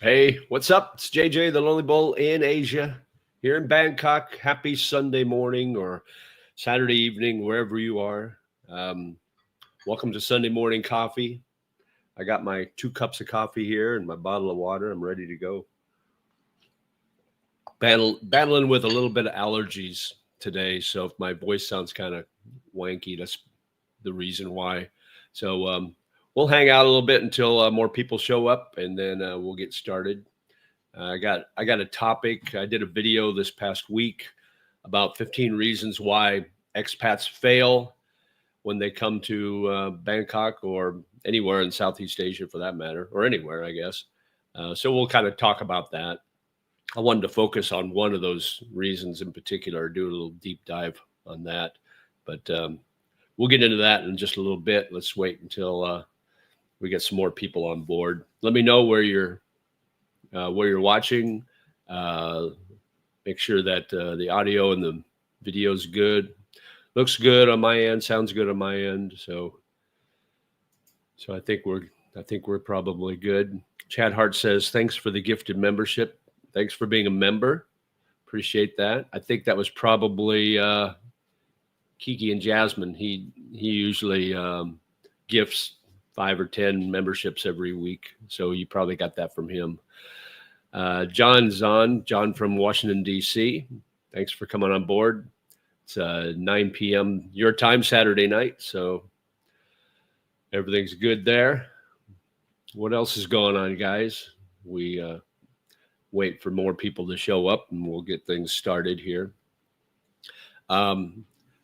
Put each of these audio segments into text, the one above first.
Hey, what's up? It's JJ, the Lonely Bull in Asia, here in Bangkok. Happy Sunday morning or Saturday evening, wherever you are. Um, Welcome to Sunday morning coffee. I got my 2 cups of coffee here and my bottle of water. I'm ready to go. Battling with a little bit of allergies today, so if my voice sounds kind of wanky, that's the reason why. So we'll hang out a little bit until more people show up, and then we'll get started. I got a topic. I did a video this past week about 15 reasons why expats fail when they come to Bangkok or anywhere in Southeast Asia for that matter, or anywhere, I guess. So we'll kind of talk about that. I wanted to focus on one of those reasons in particular, do a little deep dive on that. But we'll get into that in just a little bit. Let's wait until we get some more people on board. Let me know where you're watching. Make sure that the audio and the video is good. Looks good on my end. Sounds good on my end. So I think we're probably good. Chad Hart says, "Thanks for the gifted membership. Thanks for being a member. Appreciate that." I think that was probably Kiki and Jasmine. He usually gifts 5 or 10 memberships every week. So you probably got that from him. John from Washington, D.C. Thanks for coming on board. It's 9 p.m. your time, Saturday night, so everything's good there. What else is going on, guys? We wait for more people to show up, and we'll get things started here.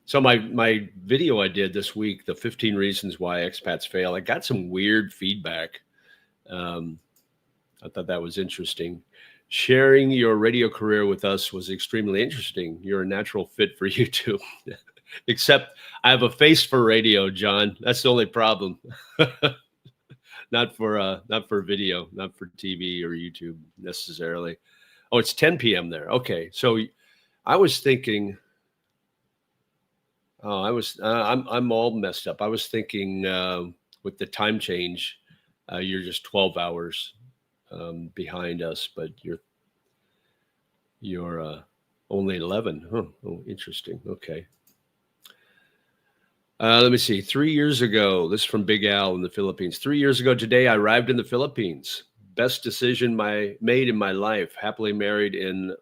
So my video I did this week, the 15 reasons why expats fail, I got some weird feedback. I thought that was interesting. Sharing your radio career with us was extremely interesting. You're a natural fit for YouTube. Except I have a face for radio, John. That's the only problem. Not for video, not for TV or YouTube necessarily. Oh, it's 10 p.m. there. Okay, so I was thinking. Oh, I'm all messed up. I was thinking with the time change, you're just 12 hours behind us, but you're only 11. Huh? Oh, interesting. Okay. Let me see. 3 years ago, this is from Big Al in the Philippines. 3 years ago today, I arrived in the Philippines. Best decision made in my life. Happily married in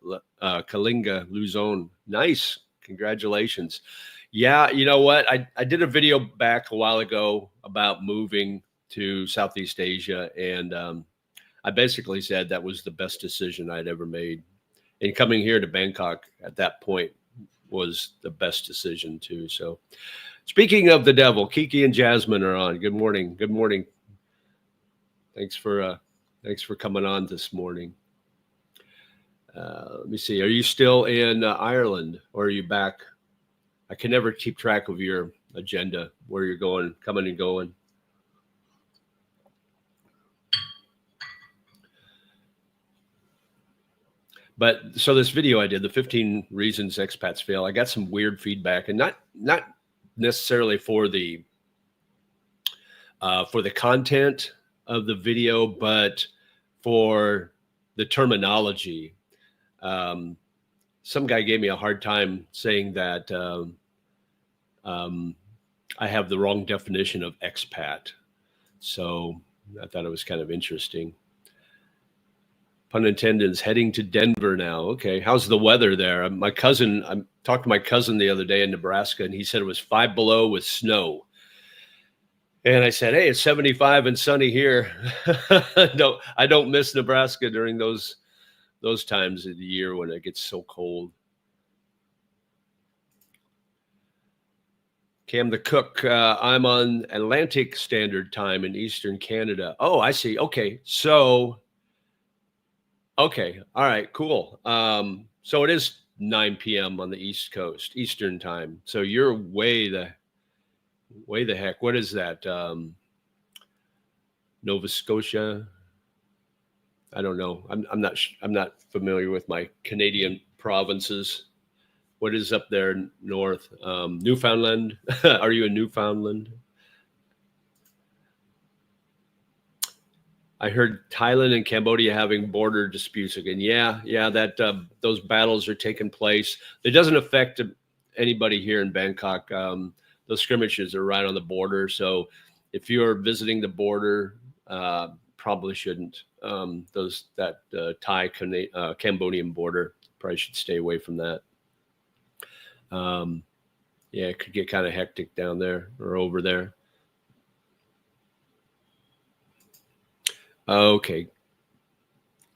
Kalinga, Luzon. Nice. Congratulations. Yeah, you know what? I did a video back a while ago about moving to Southeast Asia, and I basically said that was the best decision I'd ever made. And coming here to Bangkok at that point was the best decision too. So speaking of the devil, Kiki and Jasmine are on. Good morning. Good morning. Thanks for coming on this morning. Let me see. Are you still in Ireland or are you back? I can never keep track of your agenda, where you're going, coming and going. But so this video I did, the 15 reasons expats fail, I got some weird feedback, and not necessarily for the content of the video, but for the terminology. Some guy gave me a hard time saying that I have the wrong definition of expat. So I thought it was kind of interesting. Pun intended, is heading to Denver now. Okay. How's the weather there? I talked to my cousin the other day in Nebraska, and he said it was 5 below with snow. And I said, hey, it's 75 and sunny here. No, I don't miss Nebraska during those times of the year when it gets so cold. Cam the Cook, I'm on Atlantic Standard Time in Eastern Canada. Oh, I see. Okay. So okay. All right, cool. So it is 9 p.m. on the East Coast, Eastern time. So you're way the heck. What is that? Nova Scotia? I don't know. I'm not familiar with my Canadian provinces. What is up there north? Newfoundland? Are you in Newfoundland? I heard Thailand and Cambodia having border disputes again. Yeah, that those battles are taking place. It doesn't affect anybody here in Bangkok. Those skirmishes are right on the border. So if you're visiting the border, probably shouldn't. Cambodian border, probably should stay away from that. Yeah, it could get kind of hectic down there or over there. Okay.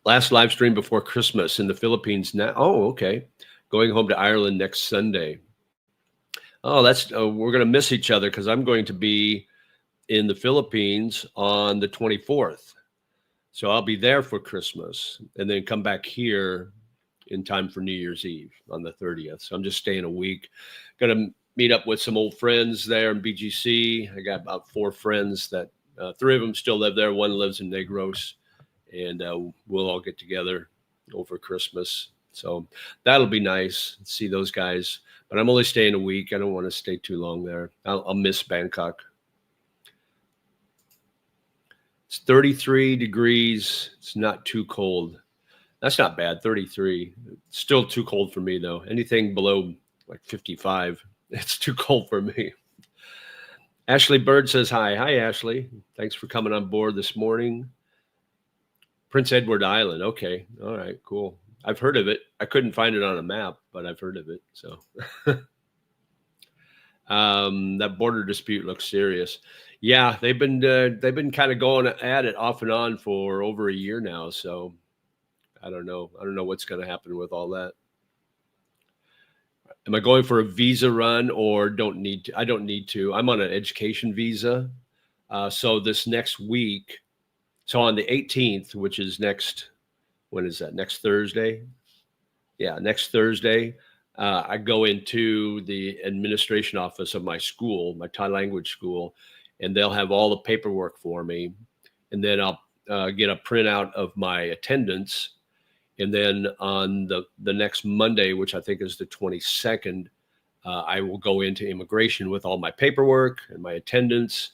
Last live stream before Christmas in the Philippines now. Oh, okay. Going home to Ireland next Sunday. Oh, that's we're going to miss each other because I'm going to be in the Philippines on the 24th. So I'll be there for Christmas and then come back here in time for New Year's Eve on the 30th. So I'm just staying a week. Going to meet up with some old friends there in BGC. I got about 4 friends that 3 of them still live there. One lives in Negros, and we'll all get together over Christmas. So that'll be nice to see those guys. But I'm only staying a week. I don't want to stay too long there. I'll miss Bangkok. It's 33 degrees. It's not too cold. That's not bad, 33. It's still too cold for me, though. Anything below like 55, it's too cold for me. Ashley Bird says hi. Hi, Ashley. Thanks for coming on board this morning. Prince Edward Island. Okay. All right, cool. I've heard of it. I couldn't find it on a map, but I've heard of it. So that border dispute looks serious. Yeah, they've been kind of going at it off and on for over a year now. So I don't know. I don't know what's going to happen with all that. Am I going for a visa run or don't need to? I don't need to. I'm on an education visa. So this next week, so on the 18th, which is when is that? Next Thursday? Yeah, next Thursday. I go into the administration office of my school, my Thai language school, and they'll have all the paperwork for me. And then I'll get a printout of my attendance. And then on the next Monday, which I think is the 22nd, I will go into immigration with all my paperwork and my attendance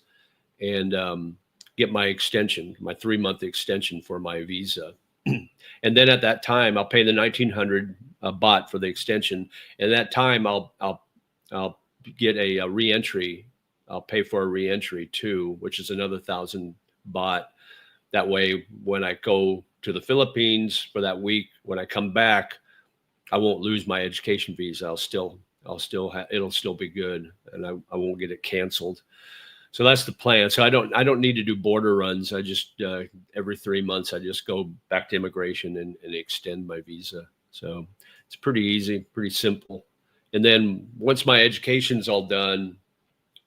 and get my extension, my 3-month extension for my visa. And then at that time, I'll pay the 1,900 baht for the extension. And at that time, I'll get a reentry. I'll pay for a reentry too, which is another 1,000 baht. That way, when I go to the Philippines for that week, when I come back, I won't lose my education visa. It'll still be good, and I won't get it canceled. So that's the plan. So I don't need to do border runs. I just every 3 months I just go back to immigration and extend my visa. So it's pretty easy, pretty simple. And then once my education's all done,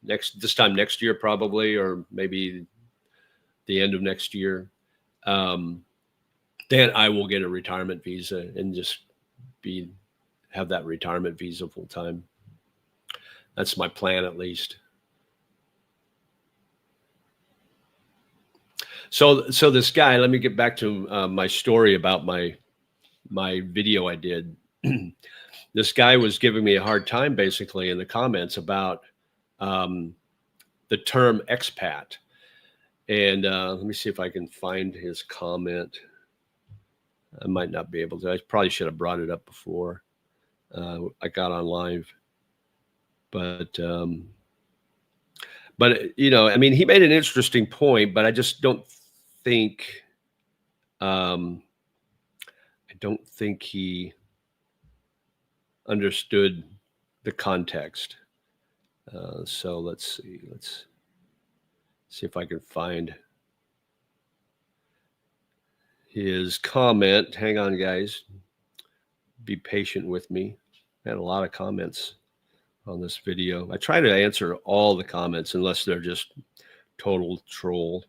this time next year probably, or maybe the end of next year, then I will get a retirement visa and just have that retirement visa full time. That's my plan, at least. So this guy, let me get back to my story about my video I did. This guy was giving me a hard time basically in the comments about the term expat. And let me see if I can find his comment. I might not be able to. I probably should have brought it up before I got on live. But you know, I mean, he made an interesting point, but I just don't think he understood the context. So let's see if I can find his comment. Hang on, guys. Be patient with me. I had a lot of comments on this video. I try to answer all the comments unless they're just total troll.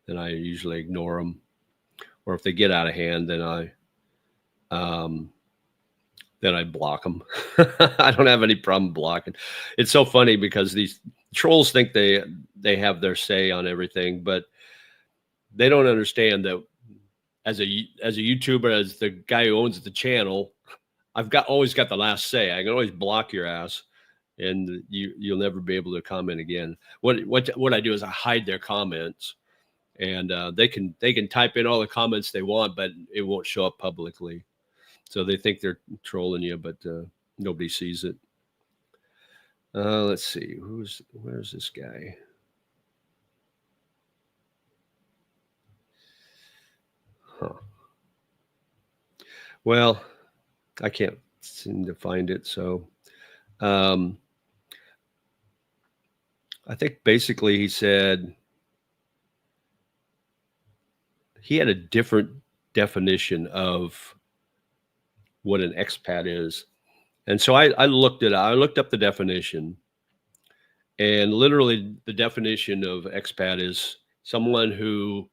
Then I usually ignore them. Or if they get out of hand, then I block them. I don't have any problem blocking. It's so funny because these trolls think they have their say on everything, but they don't understand that as a YouTuber, as the guy who owns the channel, I've always got the last say. I can always block your ass, and you'll never be able to comment again. What I do is I hide their comments, and they can type in all the comments they want, but it won't show up publicly. So they think they're trolling you, but nobody sees it. Let's see, where's this guy? Huh. Well, I can't seem to find it. So I think basically he said he had a different definition of what an expat is. And so I looked it up. I looked up the definition, and literally the definition of expat is someone who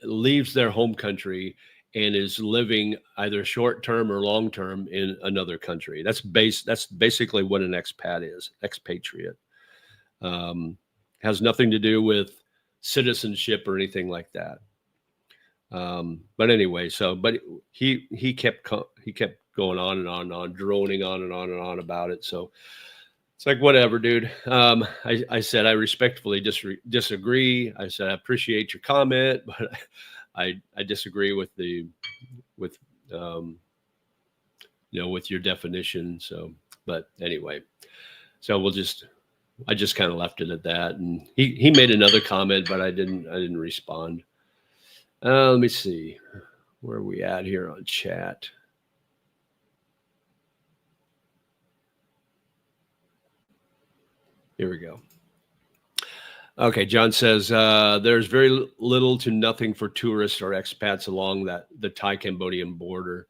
leaves their home country and is living either short term or long term in another country. That's basically what an expat is. Expatriate has nothing to do with citizenship or anything like that. But anyway, but he kept going on and on and on, droning on and on and on about it. So it's like, whatever, dude. I said, I respectfully disagree. I said, I appreciate your comment, but I disagree with with your definition. So, but anyway, so I just kind of left it at that. And he made another comment, but I didn't respond. Let me see, where are we at here on chat? Here we go. Okay, John says there's very little to nothing for tourists or expats along the Thai-Cambodian border.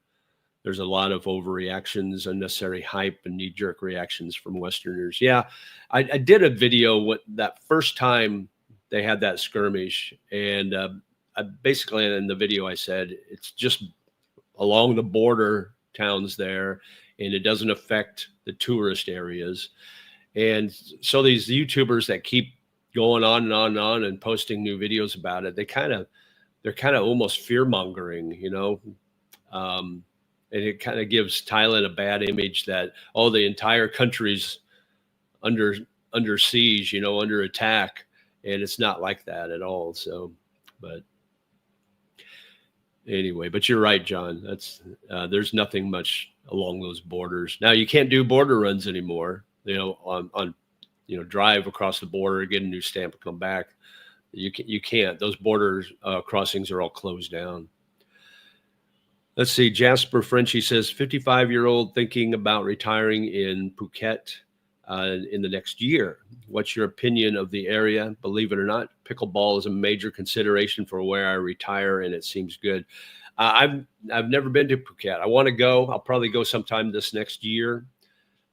There's a lot of overreactions, unnecessary hype, and knee-jerk reactions from Westerners. Yeah, I did a video that first time they had that skirmish, and basically in the video I said it's just along the border towns there, and it doesn't affect the tourist areas. And so these YouTubers that keep going on and on and on and posting new videos about it, they're kind of almost fear mongering, and it kind of gives Thailand a bad image that, oh, the entire country's under siege, under attack, and it's not like that at all. So, but anyway, but you're right, John. That's there's nothing much along those borders. Now you can't do border runs anymore. On drive across the border, get a new stamp, and come back. You can't. Those border crossings are all closed down. Let's see. Jasper Frenchy says 55-year-old thinking about retiring in Phuket in the next year. What's your opinion of the area? Believe it or not, pickleball is a major consideration for where I retire, and it seems good. I've never been to Phuket. I want to go. I'll probably go sometime this next year.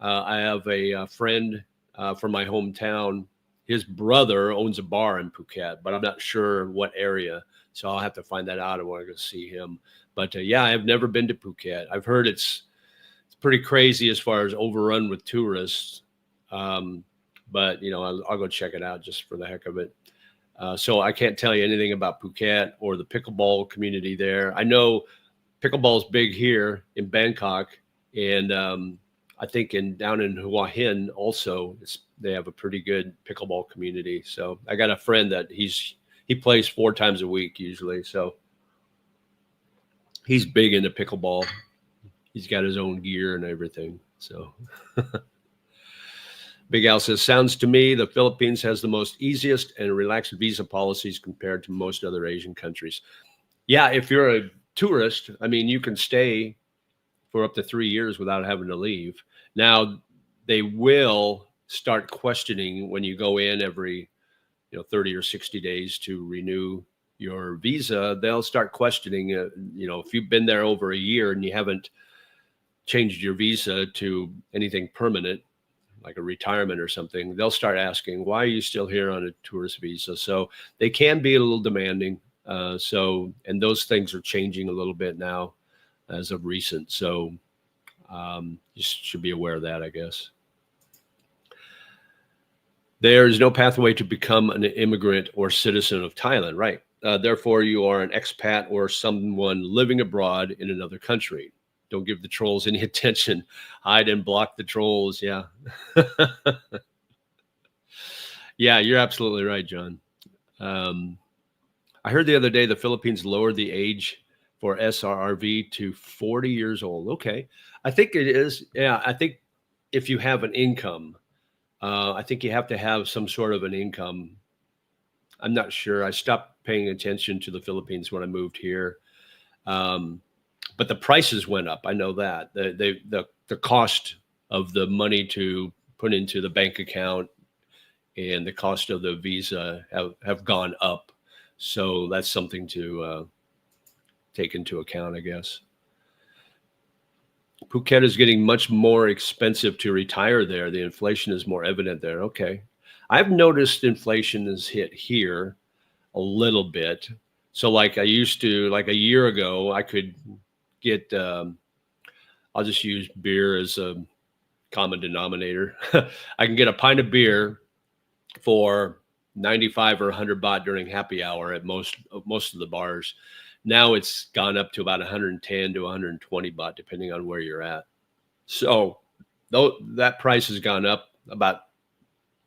I have a friend from my hometown. His brother owns a bar in Phuket, but I'm not sure what area. So I'll have to find that out. I want to go see him. But yeah, I've never been to Phuket. I've heard it's pretty crazy as far as overrun with tourists. But I'll go check it out just for the heck of it. So I can't tell you anything about Phuket or the pickleball community there. I know pickleball is big here in Bangkok, and I think down in Hua Hin also, they have a pretty good pickleball community. So I got a friend that he plays 4 times a week usually. So he's big into pickleball. He's got his own gear and everything. So Big Al says, sounds to me the Philippines has the most easiest and relaxed visa policies compared to most other Asian countries. Yeah, if you're a tourist, I mean, you can stay for up to 3 years without having to leave. Now, they will start questioning when you go in every 30 or 60 days to renew your visa. They'll start questioning, if you've been there over a year and you haven't changed your visa to anything permanent, like a retirement or something, they'll start asking, why are you still here on a tourist visa? So they can be a little demanding. And those things are changing a little bit now as of recent. So you should be aware of that, I guess. There is no pathway to become an immigrant or citizen of Thailand, right? Therefore, you are an expat or someone living abroad in another country. Don't give the trolls any attention. Hide and block the trolls. Yeah. Yeah, you're absolutely right, John. Um, I heard the other day the Philippines lowered the age for SRRV to 40 years old. Okay. I think it is. Yeah. I think if you have an income, I think you have to have some sort of an income. I'm not sure. I stopped paying attention to the Philippines when I moved here. Um, but the prices went up. I know that the cost of the money to put into the bank account and the cost of the visa have gone up. So that's something to take into account, I guess. Phuket is getting much more expensive to retire there. The inflation is more evident there. Okay. I've noticed inflation has hit here a little bit. So, like I used to, like a year ago, I could get, I'll just use beer as a common denominator. I can get a pint of beer for 95 or 100 baht during happy hour at most of the bars. Now it's gone up to about 110 to 120 baht, depending on where you're at. So though that price has gone up about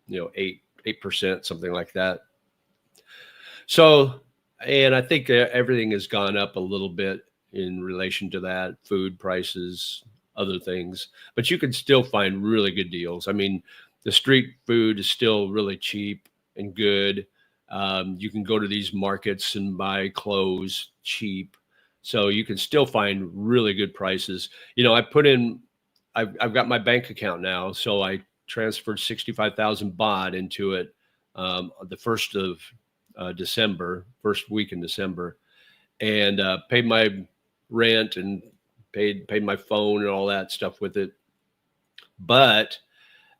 8%, something like that. So, and I think everything has gone up a little bit in relation to that, food prices, other things, but you can still find really good deals. I mean, the street food is still really cheap and good. You can go to these markets and buy clothes cheap. So you can still find really good prices. I put in, I've got my bank account now. So I transferred 65,000 baht into it the 1st of December, first week in December, and paid my rent and paid my phone and all that stuff with it. But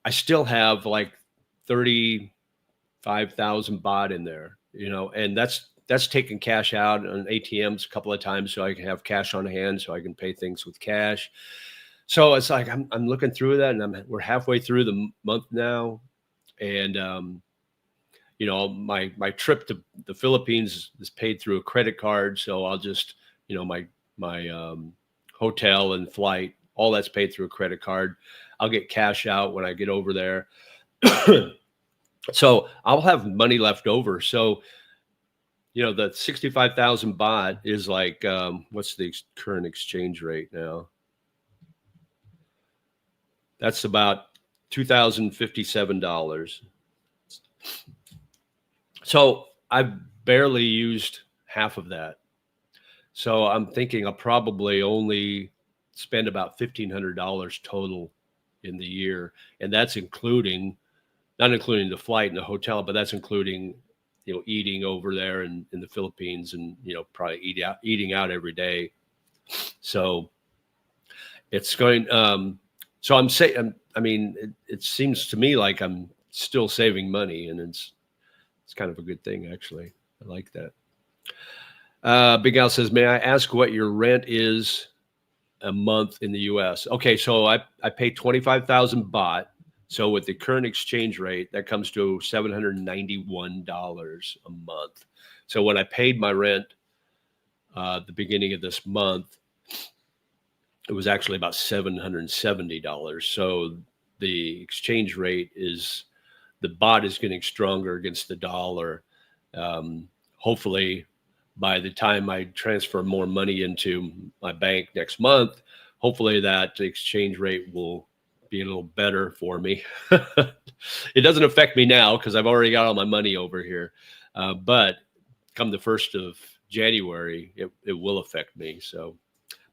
I still have like 35,000 baht in there, and that's taking cash out on ATMs a couple of times so I can have cash on hand so I can pay things with cash. So it's like I'm looking through that, and we're halfway through the month now, and my trip to the Philippines is paid through a credit card, so I'll just my hotel and flight, all that's paid through a credit card. I'll get cash out when I get over there. So I'll have money left over. So, the 65,000 baht is like, what's the current exchange rate now? That's about $2,057. So I've barely used half of that. So I'm thinking I'll probably only spend about $1,500 total in the year. And that's not including the flight and the hotel, but that's including, eating over there in the Philippines and, probably eating out every day. So it's going, so I'm saying, I mean, it seems to me like I'm still saving money, and it's kind of a good thing, actually. I like that. Big Al says, may I ask what your rent is a month in the US? Okay, so I pay 25,000 baht. So with the current exchange rate, that comes to $791 a month. So when I paid my rent at the beginning of this month, it was actually about $770. So the exchange rate the baht is getting stronger against the dollar. Hopefully, by the time I transfer more money into my bank next month, hopefully that exchange rate will be a little better for me. It doesn't affect me now because I've already got all my money over here. But come the 1st of January, it will affect me. So,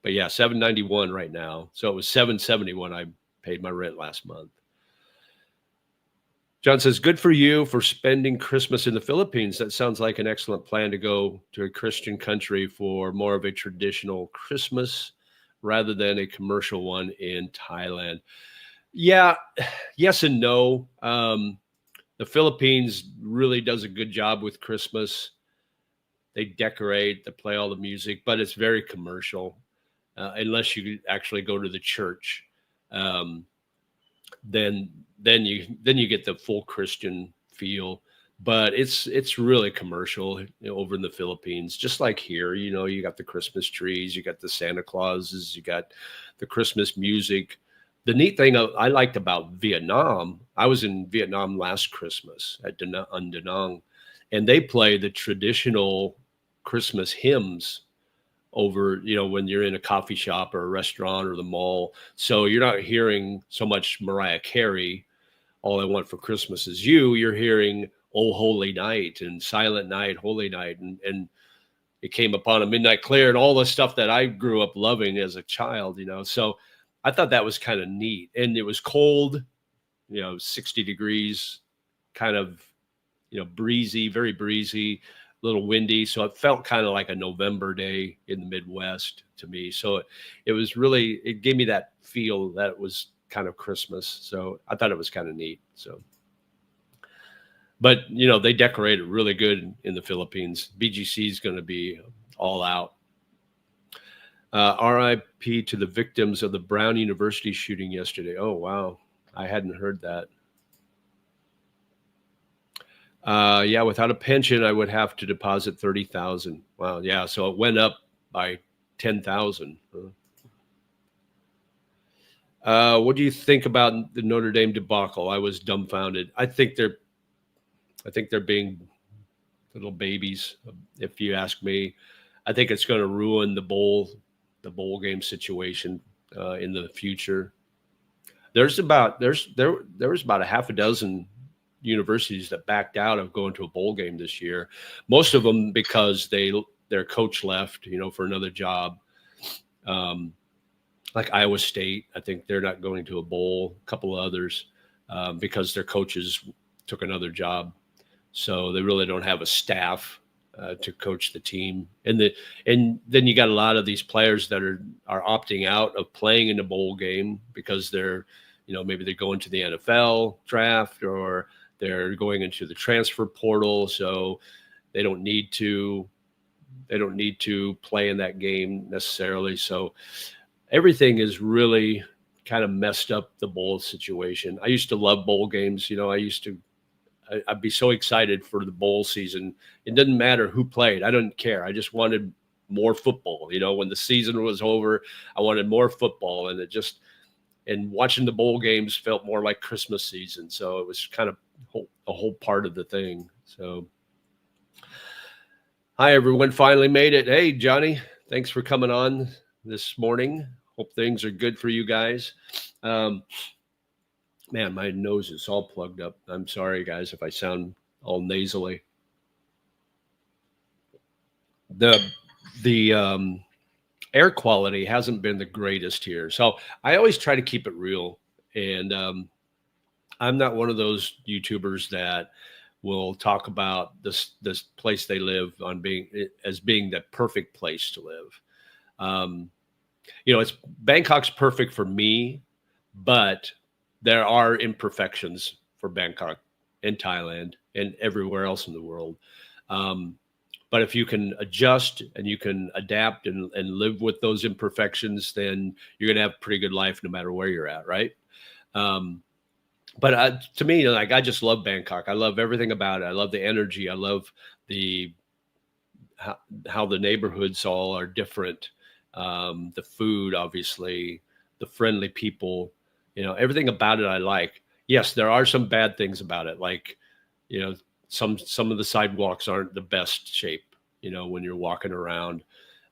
but yeah, 791 right now. So it was 770 when I paid my rent last month. John says, good for you for spending Christmas in the Philippines. That sounds like an excellent plan to go to a Christian country for more of a traditional Christmas rather than a commercial one in Thailand. Yeah, yes and no. The Philippines really does a good job with Christmas. They decorate, they play all the music, but it's very commercial unless you actually go to the church. Then you get the full Christian feel, but it's really commercial over in the Philippines, just like here. You got the Christmas trees, you got the Santa Clauses, you got the Christmas music. The neat thing I liked about Vietnam, I was in Vietnam last Christmas on Da Nang, and they play the traditional Christmas hymns over, when you're in a coffee shop or a restaurant or the mall. So you're not hearing so much Mariah Carey, All I Want for Christmas Is You. You're hearing Oh Holy Night and Silent Night, Holy Night, and It Came Upon a Midnight Clear, and all the stuff that I grew up loving as a child, So I thought that was kind of neat. And it was cold, 60 degrees, kind of, breezy, very breezy, a little windy. So it felt kind of like a November day in the Midwest to me. So it gave me that feel that it was kind of Christmas. So I thought it was kind of neat. So, but they decorated really good in the Philippines. BGC is going to be all out. RIP to the victims of the Brown University shooting yesterday. Oh, wow. I hadn't heard that. Yeah, without a pension, I would have to deposit 30,000. Wow. Yeah. So it went up by 10,000. What do you think about the Notre Dame debacle? I was dumbfounded. I think they're being little babies, if you ask me. I think it's going to ruin the bowl game situation in the future. There was about a half a dozen universities that backed out of going to a bowl game this year. Most of them because their coach left, for another job. Like Iowa State, I think they're not going to a bowl. A couple of others because their coaches took another job, so they really don't have a staff to coach the team. And then you got a lot of these players that are opting out of playing in the bowl game because they're, maybe they're going to the NFL draft or they're going into the transfer portal, so they don't need to play in that game necessarily. So everything is really kind of messed up the bowl situation. I used to love bowl games. I'd be so excited for the bowl season. It didn't matter who played. I didn't care. I just wanted more football. When the season was over, I wanted more football, and watching the bowl games felt more like Christmas season. So it was kind of a whole part of the thing. So, hi, everyone. Finally made it. Hey, Johnny, thanks for coming on this morning. Hope things are good for you guys. Man, my nose is all plugged up. I'm sorry, guys, if I sound all nasally. The air quality hasn't been the greatest here, so I always try to keep it real. And I'm not one of those YouTubers that will talk about this place they live on being the perfect place to live. It's Bangkok's perfect for me, but there are imperfections for Bangkok and Thailand and everywhere else in the world. But if you can adjust and you can adapt and live with those imperfections, then you're going to have a pretty good life no matter where you're at, right? But to me, I just love Bangkok. I love everything about it. I love the energy. I love how the neighborhoods all are different. The food, obviously, the friendly people, everything about it I like. Yes, there are some bad things about it. Like, some of the sidewalks aren't the best shape, when you're walking around.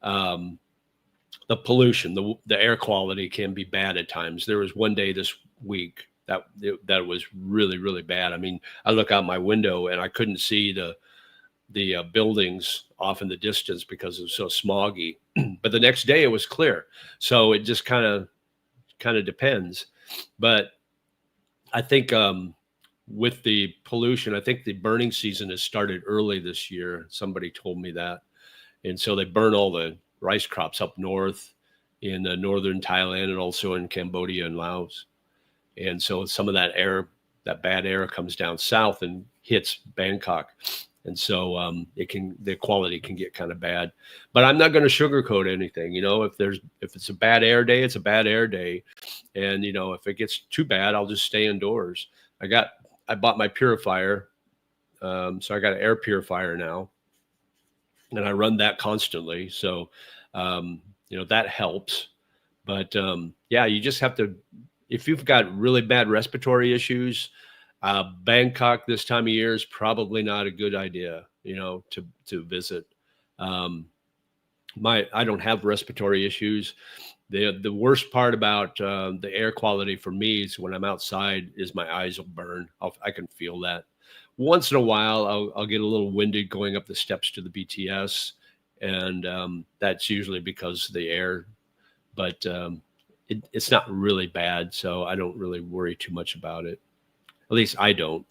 The pollution, the air quality can be bad at times. There was one day this week that was really, really bad. I mean, I look out my window and I couldn't see the buildings off in the distance because it was so smoggy. But the next day it was clear. So it just kind of depends. But I think with the pollution, I think the burning season has started early this year. Somebody told me that. And so they burn all the rice crops up north in northern Thailand and also in Cambodia and Laos. And so some of that bad air comes down south and hits Bangkok. And so the quality can get kind of bad. But I'm not going to sugarcoat anything. If it's a bad air day, it's a bad air day. And if it gets too bad, I'll just stay indoors. I bought my purifier, so I got an air purifier now, and I run that constantly. So that helps. But yeah, you just have to. If you've got really bad respiratory issues, Bangkok this time of year is probably not a good idea, to visit. Um, I don't have respiratory issues. The worst part about the air quality for me is when I'm outside is my eyes will burn. I can feel that. Once in a while, I'll get a little winded going up the steps to the BTS, and that's usually because of the air. But it's not really bad, so I don't really worry too much about it. At least I don't.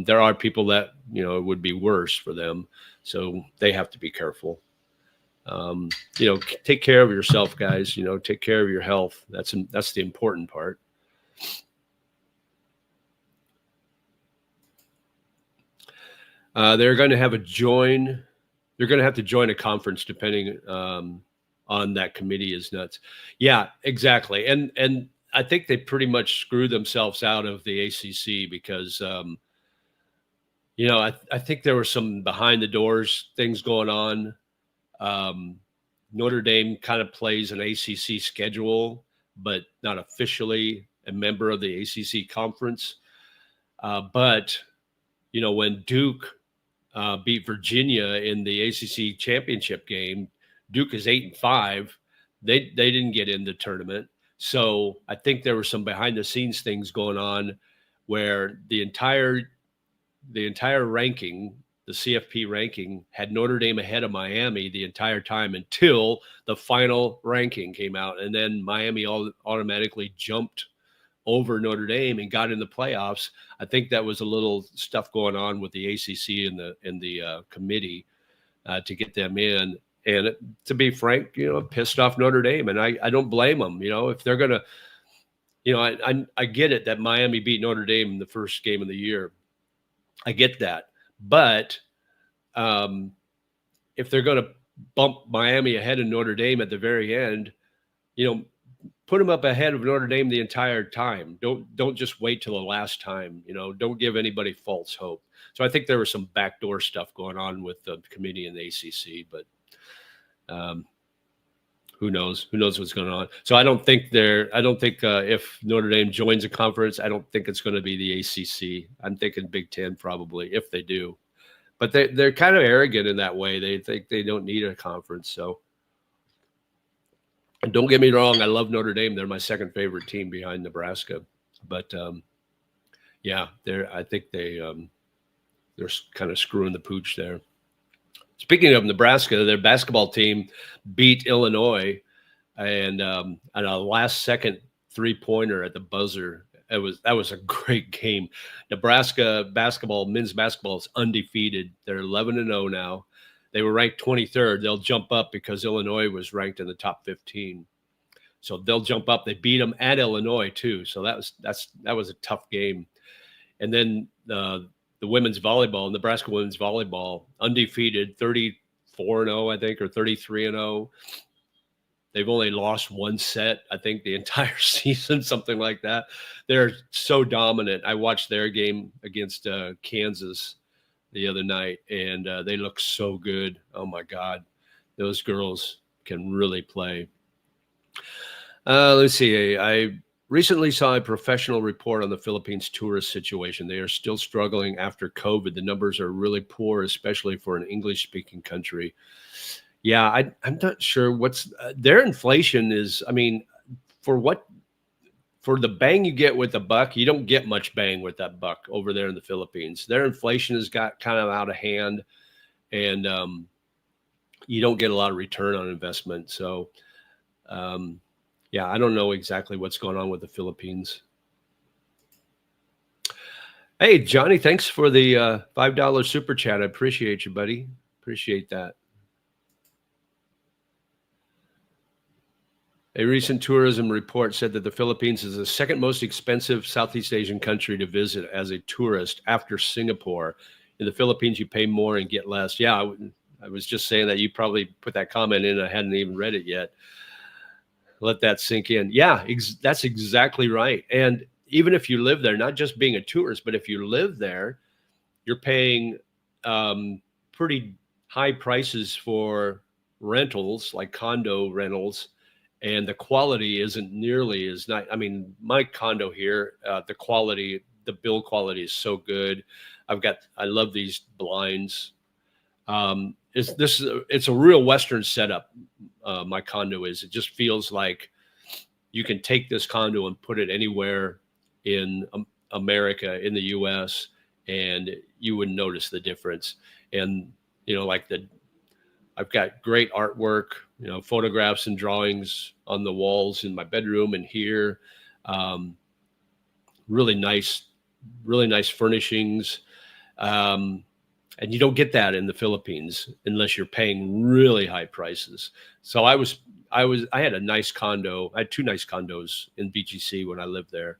There are people that it would be worse for them, so they have to be careful. Take care of yourself, guys. Take care of your health. That's the important part. They're going to have to join a conference depending on that committee is nuts. Yeah, exactly. And I think they pretty much screwed themselves out of the ACC because I think there were some behind the doors things going on. Notre Dame kind of plays an ACC schedule, but not officially a member of the ACC conference. But when Duke beat Virginia in the ACC championship game, Duke is 8-5. They didn't get in the tournament, so I think there were some behind the scenes things going on where the entire ranking, the CFP ranking, had Notre Dame ahead of Miami the entire time until the final ranking came out, and then Miami automatically jumped over Notre Dame and got in the playoffs. I think that was a little stuff going on with the ACC and the committee to get them in. And to be frank, pissed off Notre Dame, and I don't blame them. If they're gonna, I get it that Miami beat Notre Dame in the first game of the year. I get that, but if they're going to bump Miami ahead of Notre Dame at the very end, put them up ahead of Notre Dame the entire time. Don't just wait till the last time. Don't give anybody false hope. So I think there was some backdoor stuff going on with the committee and the ACC, but who knows? Who knows what's going on? So I don't think if Notre Dame joins a conference, I don't think it's going to be the ACC. I'm thinking Big Ten probably if they do, but they're kind of arrogant in that way. They think they don't need a conference. So. And don't get me wrong, I love Notre Dame. They're my second favorite team behind Nebraska. But I think they're kind of screwing the pooch there. Speaking of Nebraska, their basketball team beat Illinois, and a last-second three-pointer at the buzzer. That was a great game. Nebraska men's basketball is undefeated. They're 11-0 now. They were ranked 23rd. They'll jump up because Illinois was ranked in the top 15. So they'll jump up. They beat them at Illinois too. So that was a tough game. And then the women's volleyball, Nebraska women's volleyball, undefeated, 34-0, I think, or 33-0. They've only lost one set, I think, the entire season, something like that. They're so dominant. I watched their game against Kansas the other night, and they look so good. Oh my God, those girls can really play. Let's see. I recently saw a professional report on the Philippines tourist situation. They are still struggling after COVID. The numbers are really poor, especially for an English-speaking country. Yeah, I'm not sure what's their inflation is. I mean, for the bang you get with the buck, you don't get much bang with that buck over there in the Philippines. Their inflation has got kind of out of hand, and you don't get a lot of return on investment. So, I don't know exactly what's going on with the Philippines. Hey, Johnny, thanks for the $5 super chat. I appreciate you, buddy. Appreciate that. A recent tourism report said that the Philippines is the second most expensive Southeast Asian country to visit as a tourist after Singapore. In the Philippines, you pay more and get less. Yeah, I was just saying that. You probably put that comment in. I hadn't even read it yet. Let that sink in. Yeah, that's exactly right. And even if you live there, not just being a tourist, but if you live there, you're paying pretty high prices for rentals, like condo rentals. And the quality isn't nearly as nice. I mean, my condo here, the quality the build quality is so good. I love these blinds. It's a real Western setup. My condo is. It just feels like you can take this condo and put it anywhere in America, in the U.S., and you wouldn't notice the difference. And I've got great artwork, photographs and drawings on the walls in my bedroom and here. Um, really nice furnishings. And you don't get that in the Philippines unless you're paying really high prices. So I had a nice condo. I had two nice condos in BGC when I lived there.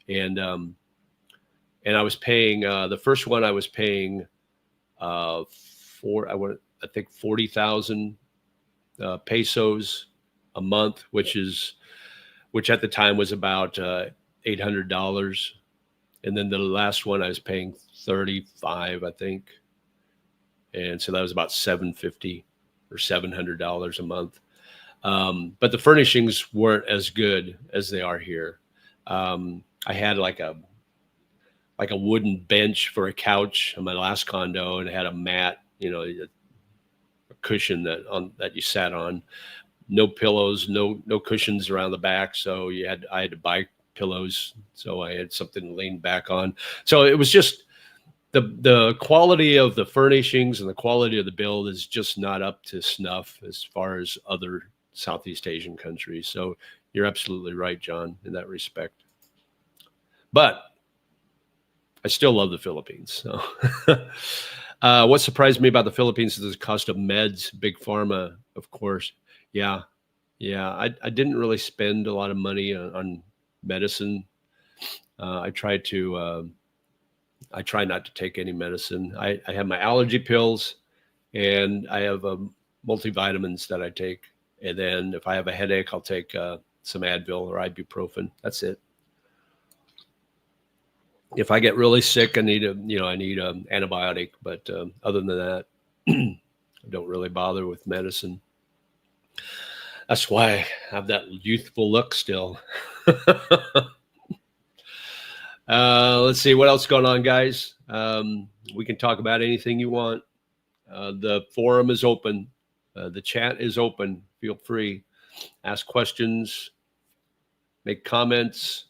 And I was paying, the first one I was paying I think 40,000 pesos a month, which at the time was about $800. And then the last one I was paying 35, I think. And so that was about $750 or $700 a month. But the furnishings weren't as good as they are here. I had like a wooden bench for a couch in my last condo, and it had a mat, a cushion that you sat on. No pillows, no cushions around the back. So I had to buy pillows, so I had something to lean back on. So it was just the quality of the furnishings and the quality of the build is just not up to snuff as far as other Southeast Asian countries. So you're absolutely right, John, in that respect. But I still love the Philippines. So what surprised me about the Philippines is the cost of meds, big pharma, of course. Yeah. I didn't really spend a lot of money on medicine. I try not to take any medicine. I have my allergy pills, and I have multivitamins that I take. And then if I have a headache, I'll take some Advil or ibuprofen. That's it. If I get really sick, I need an antibiotic. But other than that, I don't really bother with medicine. That's why I have that youthful look still. Let's see what else is going on, guys. We can talk about anything you want. The forum is open. The chat is open. Feel free. Ask questions. Make comments.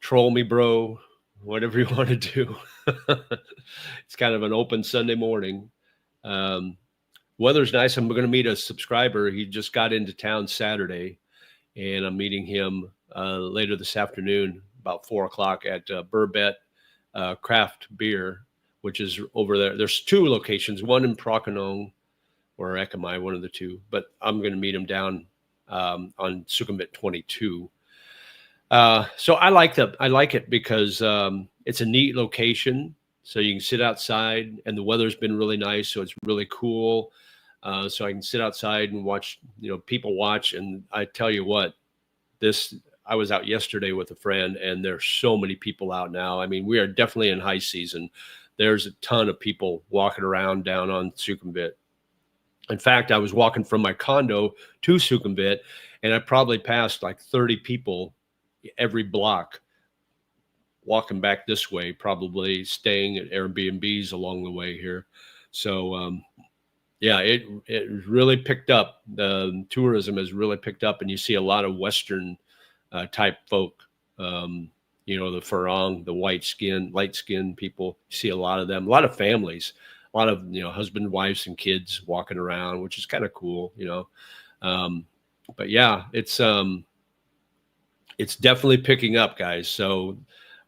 Troll me, bro. Whatever you want to do. It's kind of an open Sunday morning. Weather's nice. I'm going to meet a subscriber. He just got into town Saturday, and I'm meeting him later this afternoon, about 4:00 at Burbet Craft Beer, which is over there. There's two locations, one in Procanong or Ekamai, one of the two. But I'm going to meet him down on Sukhumvit 22. So I like it because it's a neat location. So you can sit outside, and the weather's been really nice, so it's really cool. So I can sit outside and watch, people watch. And I tell you what, I was out yesterday with a friend, and there's so many people out now. I mean, we are definitely in high season. There's a ton of people walking around down on Sukhumvit. In fact, I was walking from my condo to Sukhumvit, and I probably passed like 30 people every block walking back this way, probably staying at Airbnbs along the way here. So, yeah, it really picked up. The tourism has really picked up, and you see a lot of Western type folk, the Farang, the light skin people. You see a lot of them, a lot of families, a lot of, husband, wives, and kids walking around, which is kind of cool, but yeah, it's definitely picking up, guys. So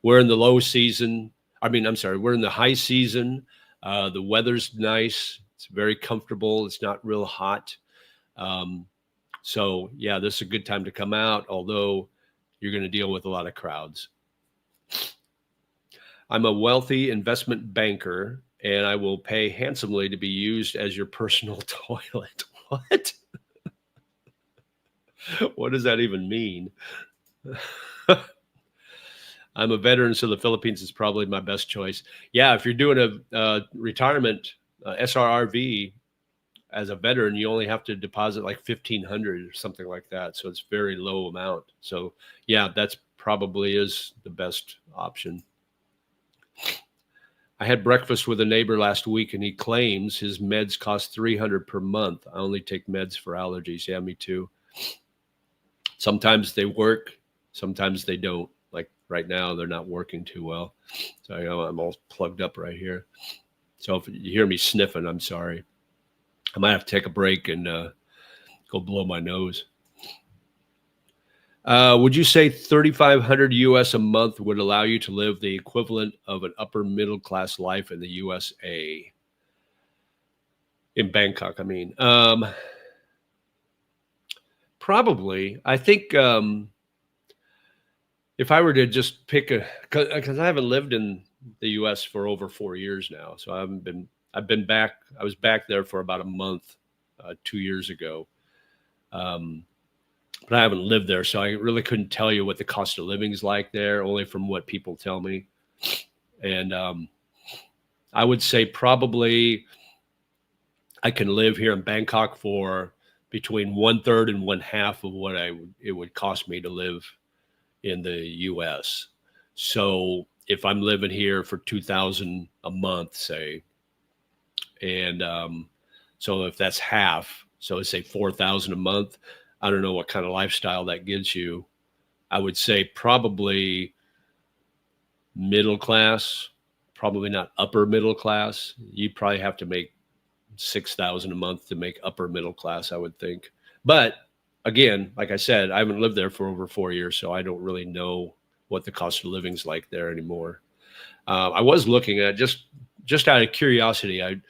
we're in the low season. We're in the high season. The weather's nice. It's very comfortable. It's not real hot. So yeah, this is a good time to come out, although you're going to deal with a lot of crowds. I'm a wealthy investment banker, and I will pay handsomely to be used as your personal toilet. What? What does that even mean? I'm a veteran, so the Philippines is probably my best choice. Yeah, if you're doing a retirement SRRV as a veteran, you only have to deposit like $1,500 or something like that. So it's very low amount. So yeah, that's probably is the best option. I had breakfast with a neighbor last week, and he claims his meds cost $300 per month. I only take meds for allergies. Yeah, me too. Sometimes they work, sometimes they don't. Like right now, they're not working too well. So I'm all plugged up right here. So if you hear me sniffing, I'm sorry. I might have to take a break and go blow my nose. Would you say 3,500 US a month would allow you to live the equivalent of an upper middle class life in the USA? In Bangkok, I mean. Probably. I think if I were to just pick because I haven't lived in the US for over 4 years now, so I've been back. I was back there for about a month 2 years ago. But I haven't lived there, so I really couldn't tell you what the cost of living is like there, only from what people tell me. And I would say probably I can live here in Bangkok for between 1/3 and 1/2 of what it would cost me to live in the U.S. So if I'm living here for $2,000 a month, say, and so if that's half, so let's say $4,000 a month. I don't know what kind of lifestyle that gives you. I would say probably middle class, probably not upper middle class. You'd probably have to make $6,000 a month to make upper middle class, I would think. But again, like I said, I haven't lived there for over 4 years, so I don't really know what the cost of living's like there anymore. I was looking at just out of curiosity. I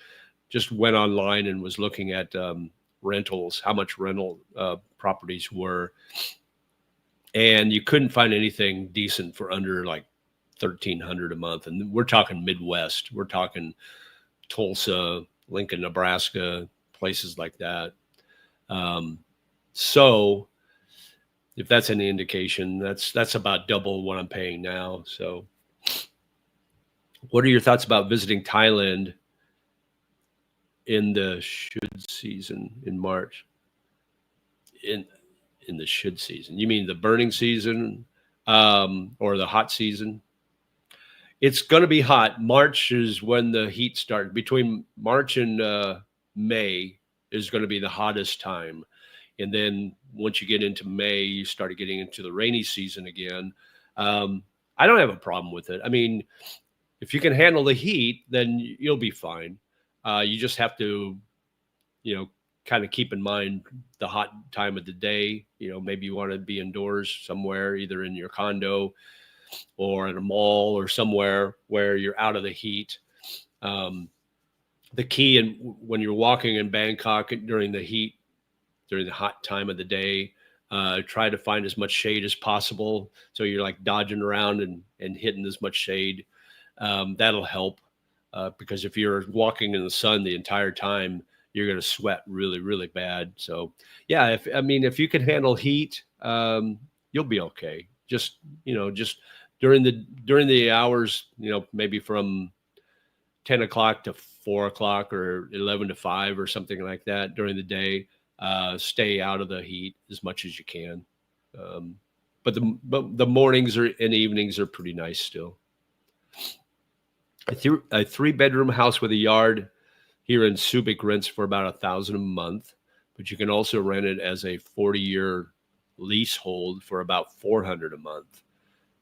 just went online and was looking at rentals, how much rental properties were, and you couldn't find anything decent for under like $1,300 a month. And we're talking Midwest. We're talking Tulsa, Lincoln, Nebraska, places like that. So if that's any indication, that's about double what I'm paying now. So what are your thoughts about visiting Thailand in the should season in March? In the should season, you mean the burning season or the hot season? It's going to be hot. March is when the heat starts. Between March and May is going to be the hottest time. And then once you get into May, you start getting into the rainy season again. I don't have a problem with it. I mean, if you can handle the heat, then you'll be fine. You just have to, kind of keep in mind the hot time of the day. Maybe you want to be indoors somewhere, either in your condo or at a mall or somewhere where you're out of the heat. The key when you're walking in Bangkok during the hot time of the day, try to find as much shade as possible. So you're like dodging around and hitting as much shade. That'll help because if you're walking in the sun the entire time, you're going to sweat really, really bad. So yeah, if you can handle heat, you'll be okay. Just during the hours, maybe from 10 o'clock to 4 o'clock or 11 to 5 or something like that during the day, stay out of the heat as much as you can. But the mornings and evenings are pretty nice still. A 3-bedroom house with a yard here in Subic rents for about $1,000 a month, but you can also rent it as a 40-year leasehold for about $400 a month.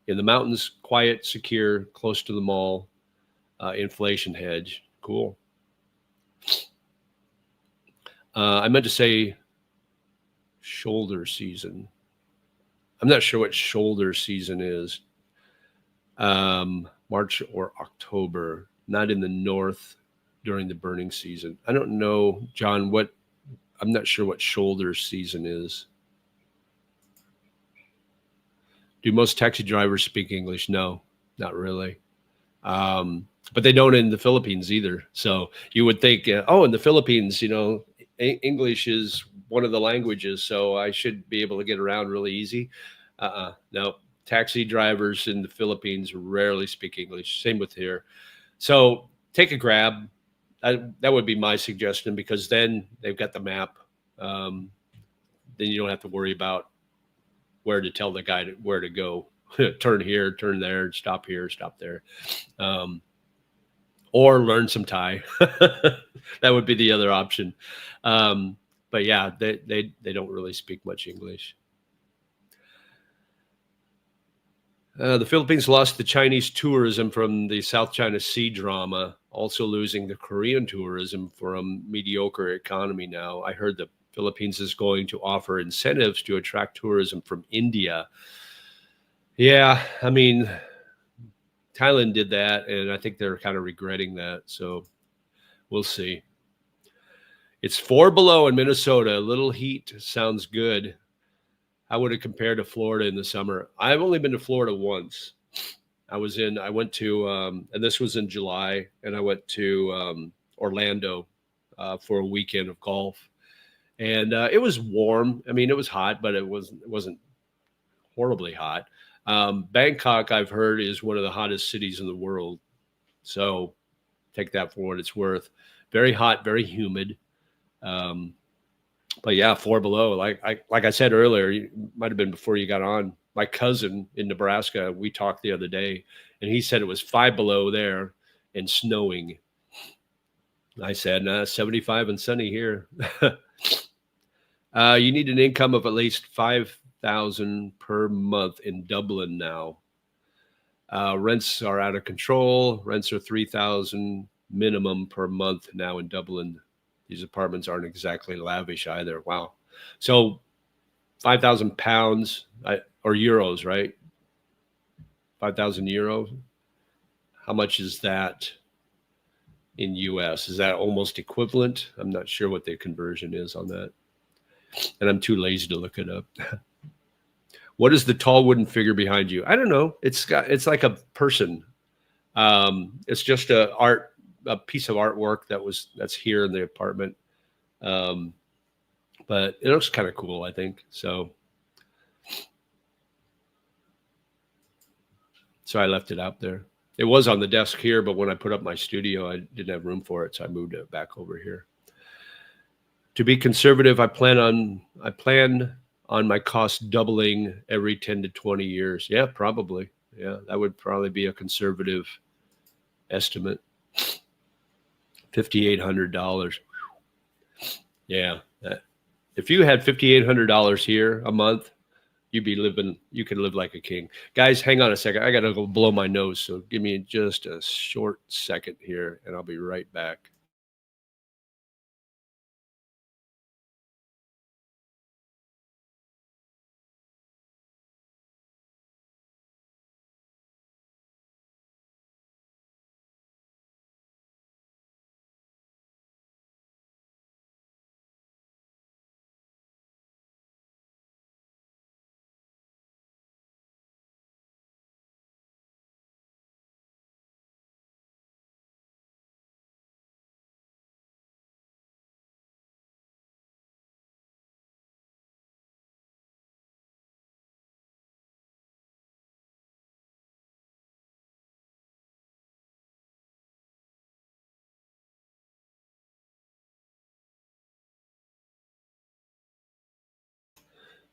In the mountains, quiet, secure, close to the mall, inflation hedge. Cool. I meant to say shoulder season. I'm not sure what shoulder season is. March or October, not in the north during the burning season. I don't know, John, I'm not sure what shoulder season is. Do most taxi drivers speak English? No, not really. But they don't in the Philippines either. So you would think, in the Philippines, English is one of the languages, so I should be able to get around really easy. No, taxi drivers in the Philippines rarely speak English. Same with here. So take a Grab. That would be my suggestion, because then they've got the map. Then you don't have to worry about where to tell the guy where to go. turn here, turn there, stop here, stop there. Or learn some Thai. That would be the other option. But yeah, they don't really speak much English. The Philippines lost the Chinese tourism from the South China Sea drama, also losing the Korean tourism for a mediocre economy now. I heard the Philippines is going to offer incentives to attract tourism from India. Yeah, I mean, Thailand did that, and I think they're kind of regretting that. So we'll see. It's 4 below in Minnesota. A little heat sounds good. How would it compare to Florida in the summer? I've only been to Florida once. I went to, and this was in July, and I went to Orlando for a weekend of golf. And it was warm. I mean, it was hot, but it wasn't horribly hot. Bangkok, I've heard, is one of the hottest cities in the world. So take that for what it's worth. Very hot, very humid. But yeah, 4 below. Like I said earlier, it might have been before you got on. My cousin in Nebraska, we talked the other day, and he said it was 5 below there and snowing. I said, 75 and sunny here. You need an income of at least 5,000 per month in Dublin now. Rents are out of control. Rents are 3,000 minimum per month now in Dublin. These apartments aren't exactly lavish either. Wow. So 5,000 pounds or euros, right? 5,000 euros. How much is that in US? Is that almost equivalent? I'm not sure what the conversion is on that. And I'm too lazy to look it up. What is the tall wooden figure behind you? I don't know. It's like a person. It's just a piece of artwork that's here in the apartment. But it looks kind of cool, I think. So I left it out there. It was on the desk here, but when I put up my studio, I didn't have room for it, so I moved it back over here. To be conservative, I plan on my costs doubling every 10 to 20 years. Yeah, probably. Yeah, that would probably be a conservative estimate. $5,800. Yeah. If you had $5,800 here a month, you could live like a king. Guys, hang on a second. I got to go blow my nose. So give me just a short second here and I'll be right back.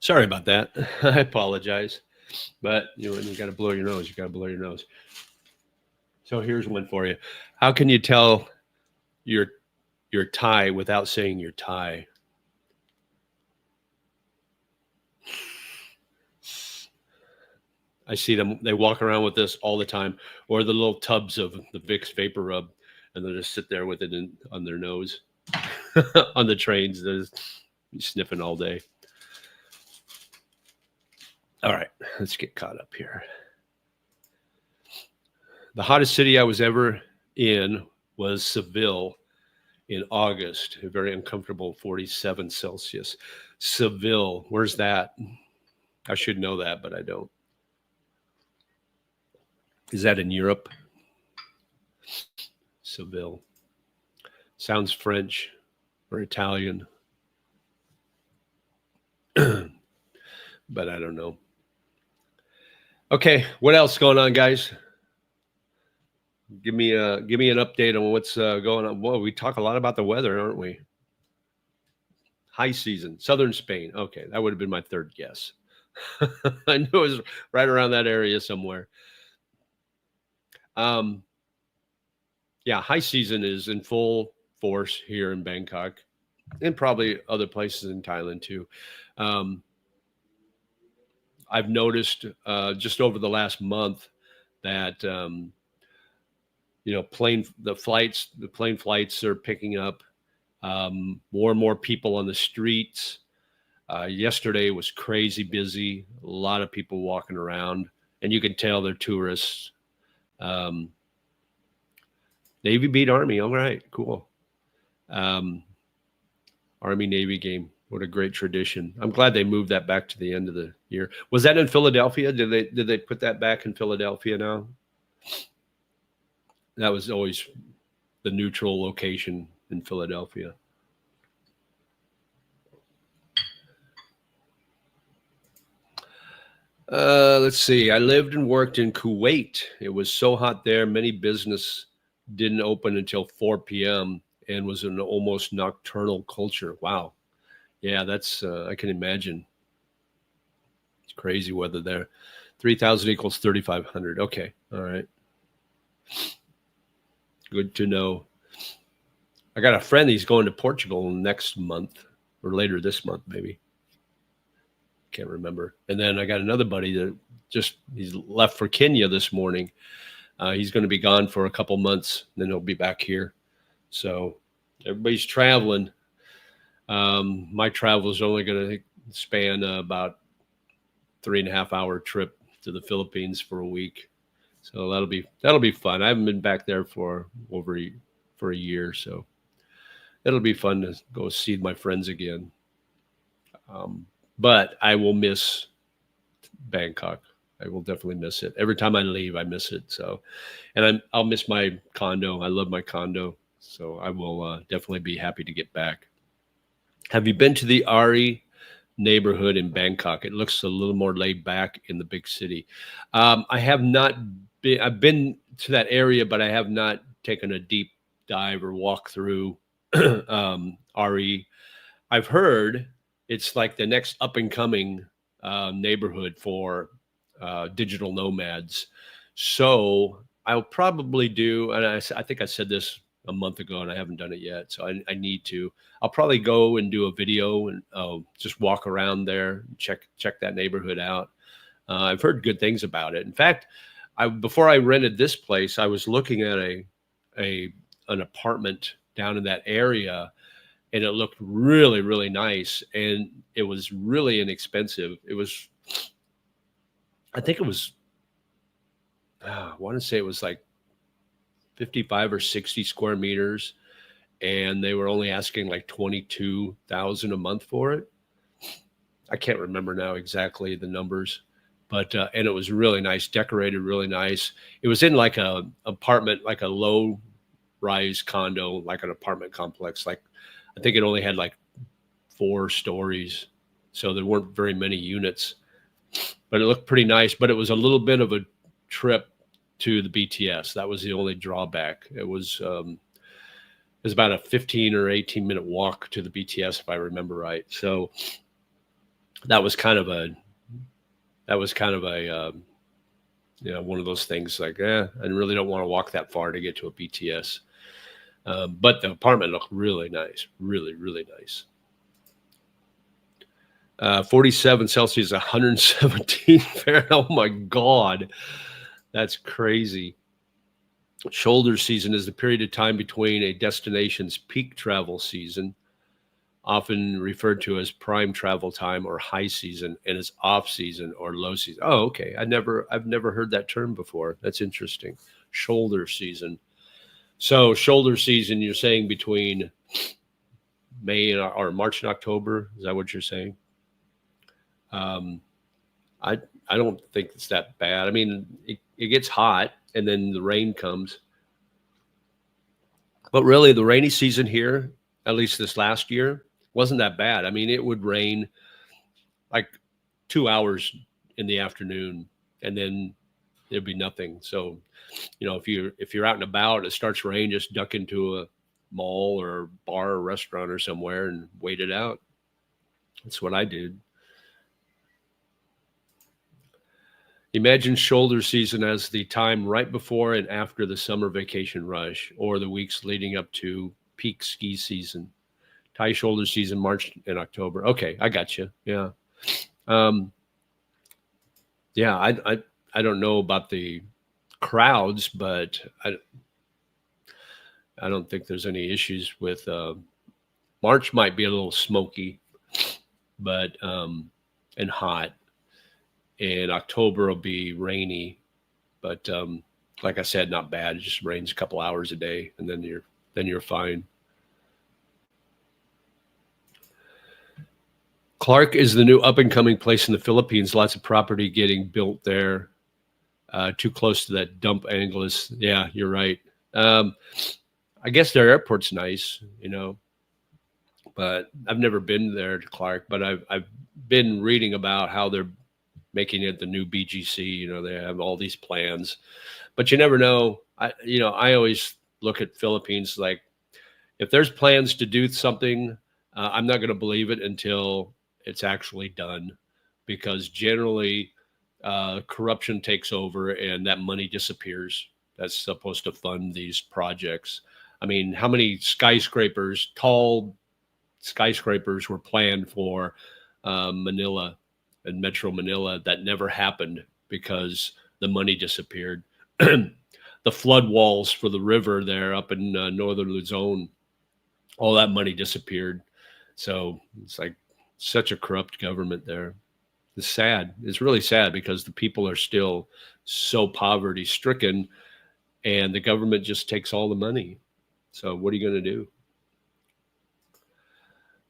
Sorry about that. I apologize. But when you got to blow your nose, you got to blow your nose. So here's one for you. How can you tell your Thai without saying you're Thai? I see them. They walk around with this all the time, or the little tubs of the Vicks Vapor Rub, and they'll just sit there with it on their nose on the trains. They're just sniffing all day. All right, let's get caught up here. The hottest city I was ever in was Seville in August, a very uncomfortable 47 Celsius. Seville, where's that? I should know that, but I don't. Is that in Europe? Seville. Sounds French or Italian. But I don't know. Okay, what else going on, guys? Give me an update on what's going on. Well, we talk a lot about the weather, aren't we? High season, southern Spain. Okay, that would have been my third guess. I knew it was right around that area somewhere. Um, yeah, high season is in full force here in Bangkok and probably other places in Thailand too. Um, I've noticed just over the last month that the plane flights are picking up. More and more people on the streets. Yesterday was crazy busy. A lot of people walking around, and you can tell they're tourists. Um, Navy beat Army. All right, cool. Um, Army Navy game. What a great tradition. I'm glad they moved that back to the end of the year. Was that in Philadelphia? Did they put that back in Philadelphia now? That was always the neutral location in Philadelphia. Let's see. I lived and worked in Kuwait. It was so hot there. Many business didn't open until 4 p.m. and was an almost nocturnal culture. Wow. Yeah, that's I can imagine. It's crazy weather there. 3,000 equals 3,500. Okay. All right. Good to know. I got a friend. He's going to Portugal next month or later this month, maybe. Can't remember. And then I got another buddy that he's left for Kenya this morning. He's going to be gone for a couple months, and then he'll be back here. So everybody's traveling. My travel is only going to span about 3.5 hour trip to the Philippines for a week. So that'll be fun. I haven't been back there for a year, so it'll be fun to go see my friends again. But I will miss Bangkok. I will definitely miss it. Every time I leave, I miss it. So, and I'll miss my condo. I love my condo. So I will definitely be happy to get back. Have you been to the Ari neighborhood in Bangkok? It looks a little more laid back in the big city. I have not been. I've been to that area, but I have not taken a deep dive or walk through Ari. I've heard it's like the next up and coming neighborhood for digital nomads. So I'll probably do, and I think I said this a month ago, and I haven't done it yet. So I need to. I'll probably go and do a video and just walk around there, check that neighborhood out. I've heard good things about it. In fact, before I rented this place, I was looking at an apartment down in that area, and it looked really, really nice, and it was really inexpensive. I think it was, I want to say it was like 55 or 60 square meters, and they were only asking like 22,000 a month for it. I can't remember now exactly the numbers, but and it was really nice, decorated really nice. It was in like a apartment, like a low rise condo, like an apartment complex. Like I think it only had like 4 stories, so there weren't very many units, but it looked pretty nice. But it was a little bit of a trip to the BTS. That was the only drawback. It was about a 15 or 18-minute walk to the BTS, if I remember right. So that was kind of a one of those things like, I really don't want to walk that far to get to a BTS. But the apartment looked really nice, really, really nice. 47 Celsius, 117 Fahrenheit. Oh my God. That's crazy. Shoulder season is the period of time between a destination's peak travel season, often referred to as prime travel time or high season, and its off season or low season. Oh, okay. I've never heard that term before. That's interesting. Shoulder season. So shoulder season, you're saying between May or March and October? Is that what you're saying? I don't think it's that bad. I mean, it gets hot and then the rain comes. But really, the rainy season here, at least this last year, wasn't that bad. I mean, it would rain like 2 hours in the afternoon, and then there'd be nothing. So, if you're out and about, it starts rain, just duck into a mall or bar or restaurant or somewhere and wait it out. That's what I did. Imagine shoulder season as the time right before and after the summer vacation rush or the weeks leading up to peak ski season. Tie shoulder season, March and October. Okay, I got you. Yeah. Um, yeah, I don't know about the crowds, but I don't think there's any issues with March might be a little smoky, but and hot, and October will be rainy, but like I said, not bad. It just rains a couple hours a day, and then you're fine. Clark is the new up and coming place in the Philippines. Lots of property getting built there. Too close to that dump Angeles. Yeah, you're right. Um, I guess their airport's nice, but I've never been there to Clark. But I've been reading about how they're making it the new BGC. They have all these plans, but you never know. I always look at Philippines like if there's plans to do something, I'm not going to believe it until it's actually done, because generally corruption takes over and that money disappears. That's supposed to fund these projects. I mean, how many tall skyscrapers were planned for Manila and Metro Manila that never happened because the money disappeared? The flood walls for the river there up in northern Luzon, all that money disappeared. So it's like such a corrupt government there. It's sad. It's really sad because the people are still so poverty stricken and the government just takes all the money. So what are you going to do?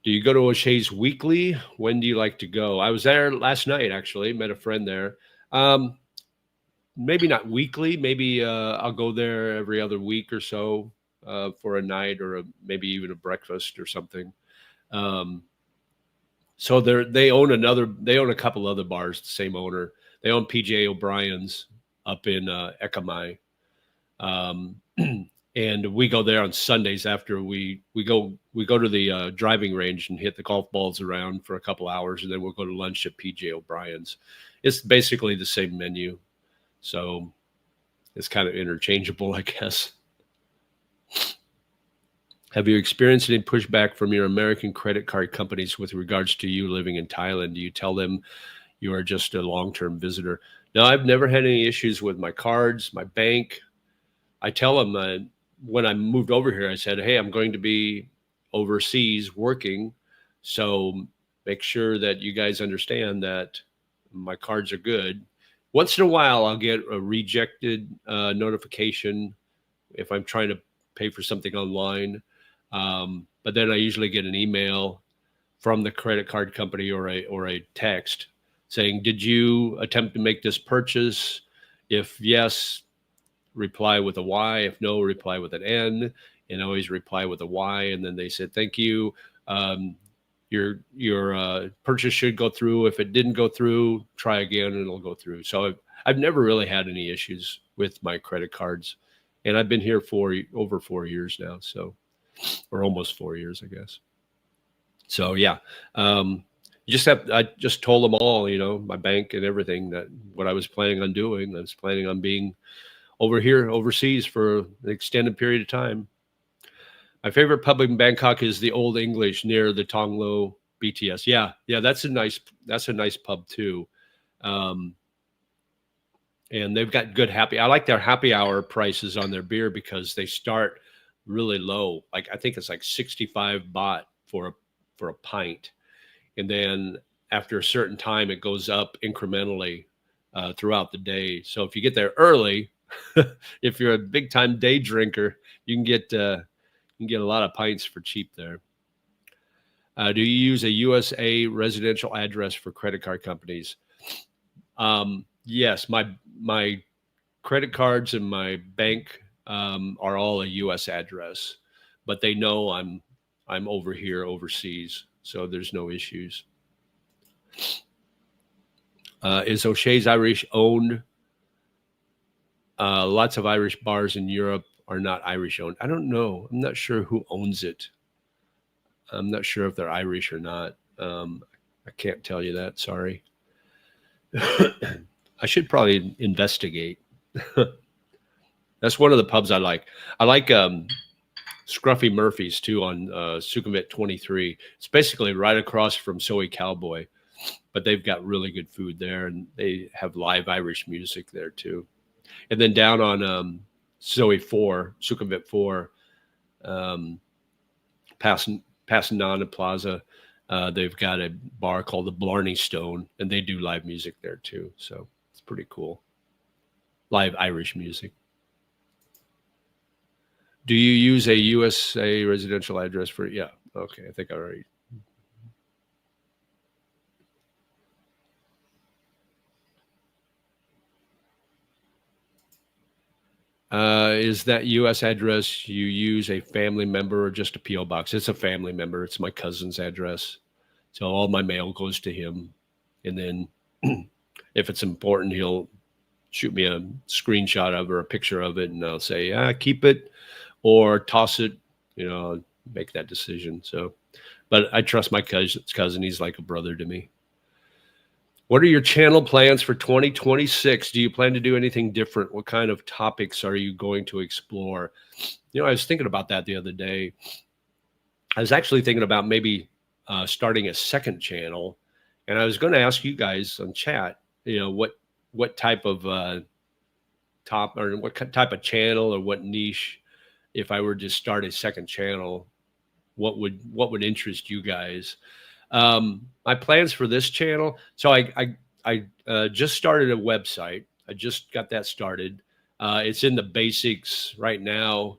Do you go to O'Shea's weekly? When do you like to go? I was there last night, actually, met a friend there. Maybe not weekly. Maybe I'll go there every other week or so for a night or maybe even a breakfast or something. So they own a couple other bars, the same owner. They own PJ O'Brien's up in Ekamai. And we go there on Sundays after we go to the driving range and hit the golf balls around for a couple hours, and then we'll go to lunch at PJ O'Brien's. It's basically the same menu, so it's kind of interchangeable, I guess. Have you experienced any pushback from your American credit card companies with regards to you living in Thailand? Do you tell them you are just a long-term visitor? No, I've never had any issues with my cards, my bank. I tell them when I moved over here, I said, hey, I'm going to be overseas working. So make sure that you guys understand that my cards are good. Once in a while, I'll get a rejected notification if I'm trying to pay for something online. But then I usually get an email from the credit card company or a text saying, did you attempt to make this purchase? If yes, reply with a Y. If no, reply with an N, and always reply with a Y. And then they said, thank you. Your purchase should go through. If it didn't go through, try again and it'll go through. So I've never really had any issues with my credit cards, and I've been here for over 4 years now. So, or almost 4 years, I guess. So yeah, I just told them all, my bank and everything, that what I was planning on doing. I was planning on being over here overseas for an extended period of time. My favorite pub in Bangkok is the Old English near the Tonglo BTS. Yeah, that's a nice pub too. And they've got good I like their happy hour prices on their beer because they start really low. Like I think it's like 65 baht for a pint. And then after a certain time, it goes up incrementally throughout the day. So if you get there early, if you're a big time day drinker, you can get a lot of pints for cheap there. Do you use a USA residential address for credit card companies? Yes, my credit cards and my bank are all a U.S. address, but they know I'm over here overseas, so there's no issues. Is O'Shea's Irish owned? Lots of Irish bars in Europe are not Irish owned. I don't know. I'm not sure who owns it. I'm not sure if they're Irish or not. I can't tell you that. Sorry. I should probably investigate. That's one of the pubs I like. I like Scruffy Murphy's too on Sukhumvit 23. It's basically right across from Soy Cowboy, but they've got really good food there, and they have live Irish music there too. And then down on Zoe 4, Sukhumvit 4, um, Passanana Plaza, they've got a bar called the Blarney Stone, and they do live music there too. So it's pretty cool. Live Irish music. Do you use a USA residential address for? Yeah. Okay. I think I already. Is that U.S. address you use a family member or just a P.O. box? It's a family member. It's my cousin's address. So all my mail goes to him. And then if it's important, he'll shoot me a screenshot of or a picture of it. And I'll say, keep it or toss it, make that decision. So, but I trust my cousin. He's like a brother to me. What are your channel plans for 2026? Do you plan to do anything different? What kind of topics are you going to explore? I was thinking about that the other day. I was actually thinking about maybe starting a second channel, and I was going to ask you guys on chat, what type of what type of channel or what niche, if I were to start a second channel, what would interest you guys? My plans for this channel. So I just started a website. I just got that started. It's in the basics right now.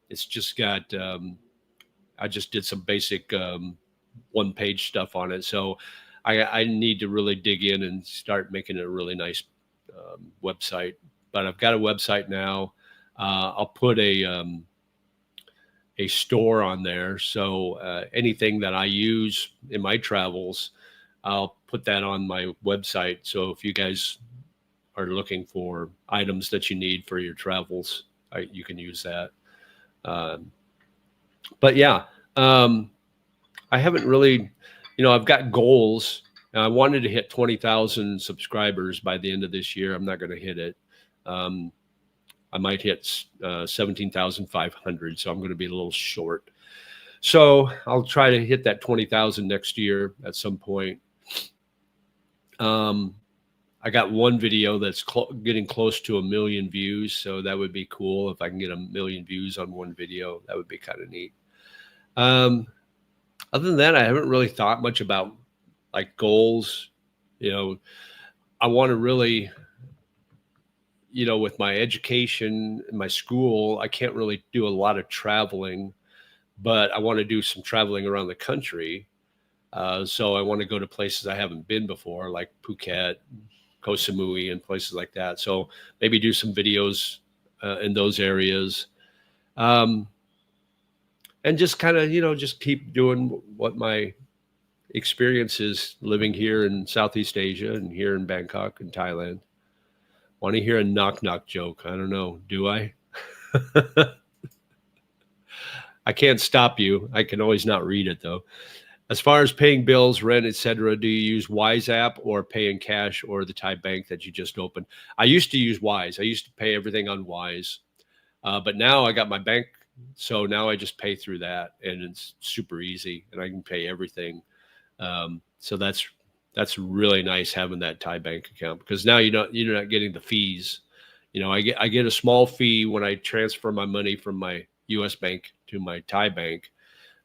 It's just got, I just did some basic one-page stuff on it. So I need to really dig in and start making it a really nice website. But I've got a website now. I'll put a store on there. So anything that I use in my travels, I'll put that on my website. So if you guys are looking for items that you need for your travels, you can use that. But yeah, I haven't really, I've got goals. I wanted to hit 20,000 subscribers by the end of this year. I'm not going to hit it. I might hit 17,500, so I'm going to be a little short. So I'll try to hit that 20,000 next year at some point. I got one video that's getting close to 1 million views, so that would be cool if I can get 1 million views on one video. That would be kind of neat. Other than that, I haven't really thought much about like goals. I want to really, with my education and my school, I can't really do a lot of traveling, but I want to do some traveling around the country. So I want to go to places I haven't been before, like Phuket, Koh Samui, and places like that. So maybe do some videos in those areas. And just kind of, just keep doing what my experience is living here in Southeast Asia and here in Bangkok and Thailand. Want to hear a knock knock joke? I don't know. Do I? I can't stop you. I can always not read it though. As far as paying bills, rent, etc., do you use Wise app or pay in cash or the Thai bank that you just opened? I used to use Wise. I used to pay everything on Wise, but now I got my bank, so now I just pay through that, and it's super easy, and I can pay everything. So that's really nice having that Thai bank account, because now you're not getting the fees. I get a small fee when I transfer my money from my U.S. bank to my Thai bank,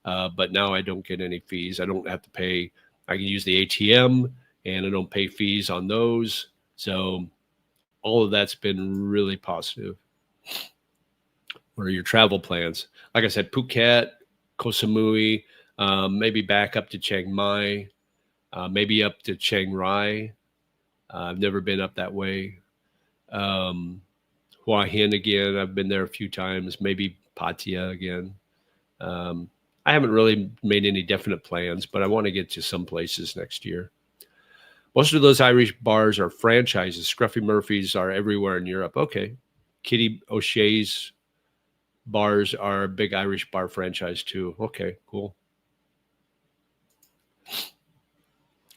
but now I don't get any fees. I don't have to pay. I can use the ATM, and I don't pay fees on those. So all of that's been really positive. What are your travel plans? Like I said, Phuket, Koh Samui, maybe back up to Chiang Mai. Maybe up to Chiang Rai. I've never been up that way. Hua Hin again. I've been there a few times. Maybe Pattaya again. I haven't really made any definite plans, but I want to get to some places next year. Most of those Irish bars are franchises. Scruffy Murphy's are everywhere in Europe. Okay. Kitty O'Shea's bars are a big Irish bar franchise too. Okay, cool.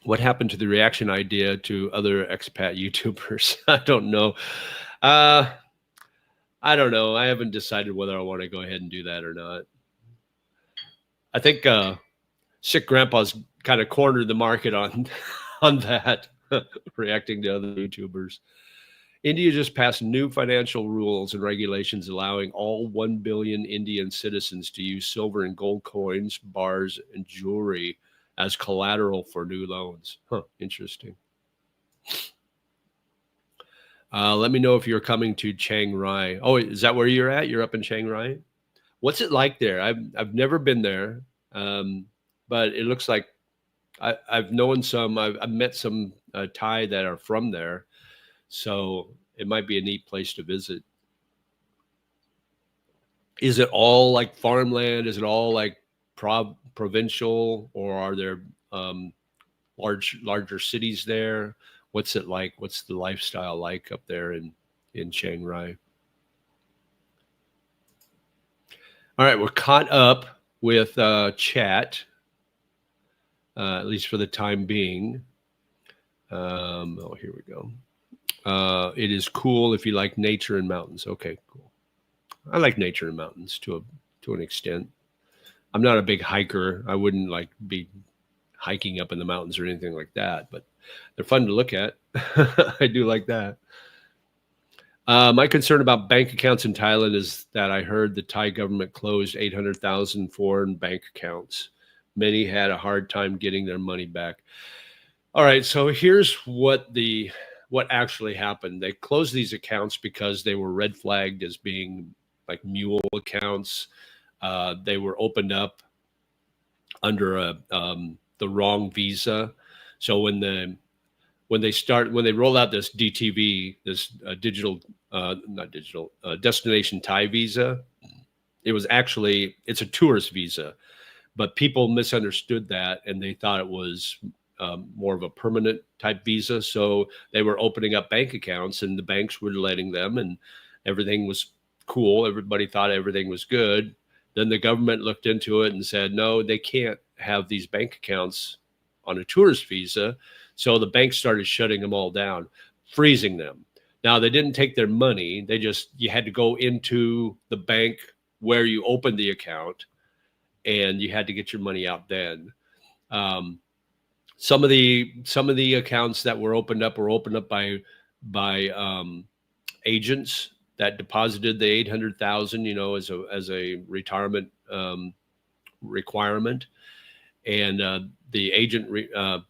What happened to the reaction idea to other expat YouTubers? I don't know. Uh, I don't know. I haven't decided whether I want to go ahead and do that or not. I think Sick Grandpa's kind of cornered the market on on that, reacting to other YouTubers. India just passed new financial rules and regulations allowing all 1 billion Indian citizens to use silver and gold coins, bars, and jewelry as collateral for new loans. Huh, interesting. Let me know if you're coming to Chiang Rai. Oh, is that where you're at? You're up in Chiang Rai? What's it like there? I've never been there, but it looks like I've known some. I've met some Thai that are from there, so it might be a neat place to visit. Is it all like farmland? Is it all like provincial, or are there larger cities there? What's it like? What's the lifestyle like up there in Chiang Rai? All right, we're caught up with chat, at least for the time being. Oh, here we go. It is cool if you like nature and mountains. Okay, cool. I like nature and mountains to an extent. I'm not a big hiker. I wouldn't like be hiking up in the mountains or anything like that, but they're fun to look at. I do like that. My concern about bank accounts in Thailand is that I heard the Thai government closed 800,000 foreign bank accounts. Many had a hard time getting their money back. All right, so here's what actually happened. They closed these accounts because they were red flagged as being like mule accounts. They were opened up under the wrong visa. So when they roll out this DTV, this destination Thai visa, it's a tourist visa, but people misunderstood that and they thought it was more of a permanent type visa. So they were opening up bank accounts and the banks were letting them, and everything was cool. Everybody thought everything was good. Then the government looked into it and said, no, they can't have these bank accounts on a tourist visa. So the banks started shutting them all down, freezing them. Now, they didn't take their money. You had to go into the bank where you opened the account and you had to get your money out then. Some of the accounts that were opened up by agents that deposited the 800,000, as a retirement requirement, and the agent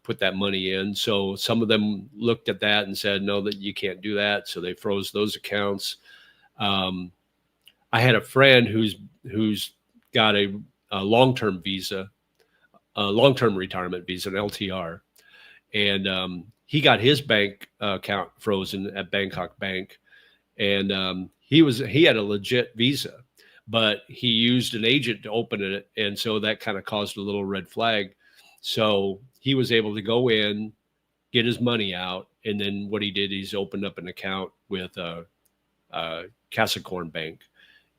put that money in. So some of them looked at that and said, no, that you can't do that. So they froze those accounts. I had a friend who's got a long-term visa, a long-term retirement visa, an LTR, and he got his bank account frozen at Bangkok Bank, and he had a legit visa, but he used an agent to open it, and so that kind of caused a little red flag. So he was able to go in, get his money out, and then what he did, he's opened up an account with Casacorn Bank,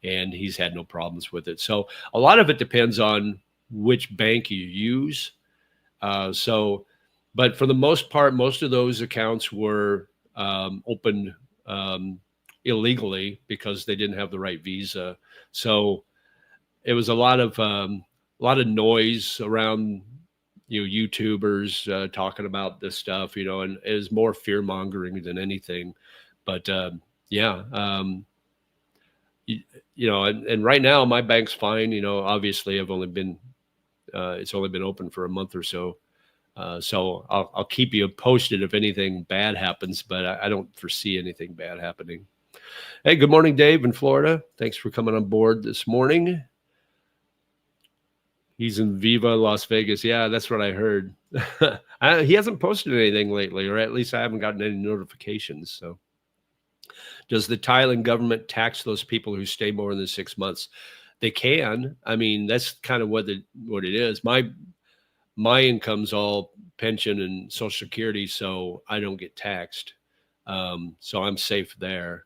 and he's had no problems with it. So a lot of it depends on which bank you use. But for the most part, most of those accounts were opened illegally because they didn't have the right visa. So it was a lot of noise around, YouTubers talking about this stuff, and it was more fear mongering than anything. But yeah, and right now my bank's fine. Obviously I've only been it's only been open for a month or so. So I'll keep you posted if anything bad happens, but I don't foresee anything bad happening. Hey, good morning, Dave in Florida. Thanks for coming on board this morning. He's in Viva Las Vegas. Yeah, that's what I heard. He hasn't posted anything lately, or at least I haven't gotten any notifications. So does the Thailand government tax those people who stay more than 6 months? They can. I mean, that's kind of what it is. My income's all pension and Social Security, so I don't get taxed. So I'm safe there.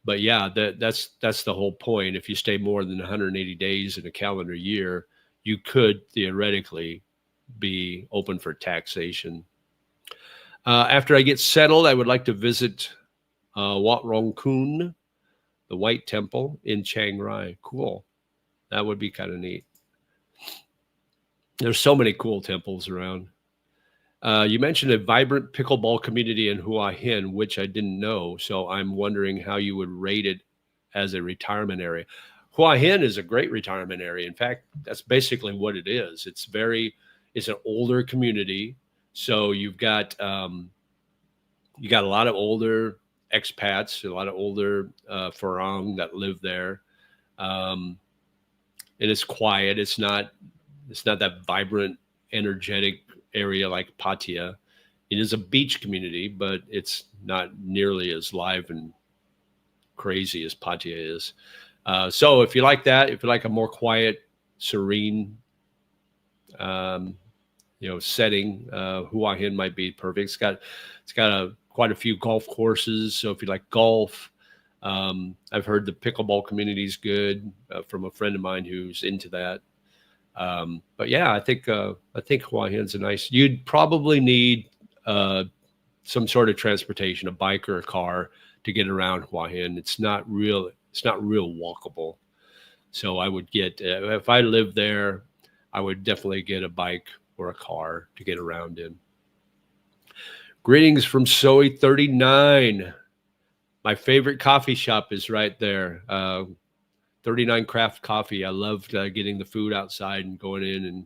But yeah, that's the whole point. If you stay more than 180 days in a calendar year, you could theoretically be open for taxation. After I get settled, I would like to visit Wat Rong Kun, the White Temple in Chiang Rai. Cool. That would be kind of neat. There's so many cool temples around. You mentioned a vibrant pickleball community in Hua Hin, which I didn't know. So I'm wondering how you would rate it as a retirement area. Hua Hin is a great retirement area. In fact, that's basically what it is. It's an older community. So you've got you got a lot of older expats, a lot of older Farang that live there, and it's quiet. It's not that vibrant, energetic area like Pattaya. It is a beach community, but it's not nearly as live and crazy as Pattaya is. So if you like that, if you like a more quiet, serene, setting, Hua Hin might be perfect. It's got quite a few golf courses. So if you like golf, I've heard the pickleball community is good from a friend of mine who's into that. But yeah, I think Hua Hin's a nice. You'd probably need some sort of transportation, a bike or a car, to get around Hua Hin. It's not real walkable. So I would get if I lived there, I would definitely get a bike or a car to get around in. Greetings from Soy 39. My favorite coffee shop is right there. 39 Craft Coffee. I loved getting the food outside and going in and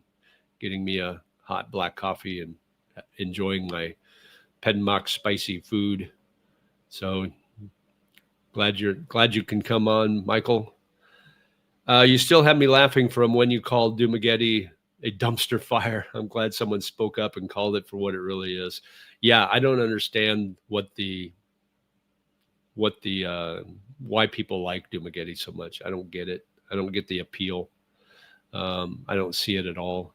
getting me a hot black coffee and enjoying my Penmak spicy food. So glad you can come on, Michael. You still have me laughing from when you called Dumaguete a dumpster fire. I'm glad someone spoke up and called it for what it really is. Yeah, I don't understand why people like Dumaguete so much. I don't get it. I don't get the appeal. I don't see it at all.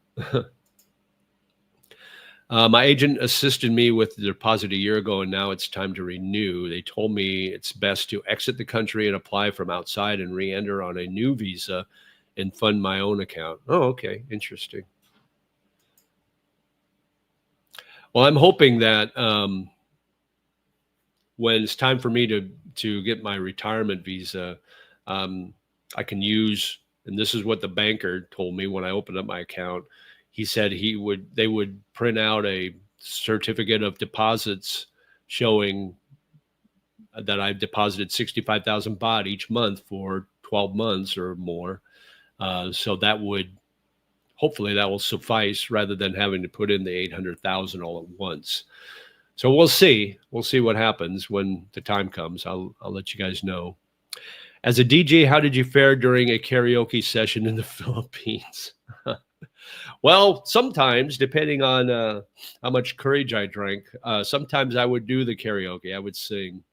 My agent assisted me with the deposit a year ago, and now it's time to renew. They told me it's best to exit the country and apply from outside and re-enter on a new visa and fund my own account. Oh, okay. Interesting. Well, I'm hoping that when it's time for me to get my retirement visa, I can use, and this is what the banker told me when I opened up my account. He said they would print out a certificate of deposits showing that I've deposited 65,000 baht each month for 12 months or more. So hopefully that will suffice rather than having to put in the 800,000 all at once. So we'll see. We'll see what happens when the time comes. I'll let you guys know. As a DJ, how did you fare during a karaoke session in the Philippines? Well, sometimes, depending on how much courage I drank, sometimes I would do the karaoke. I would sing.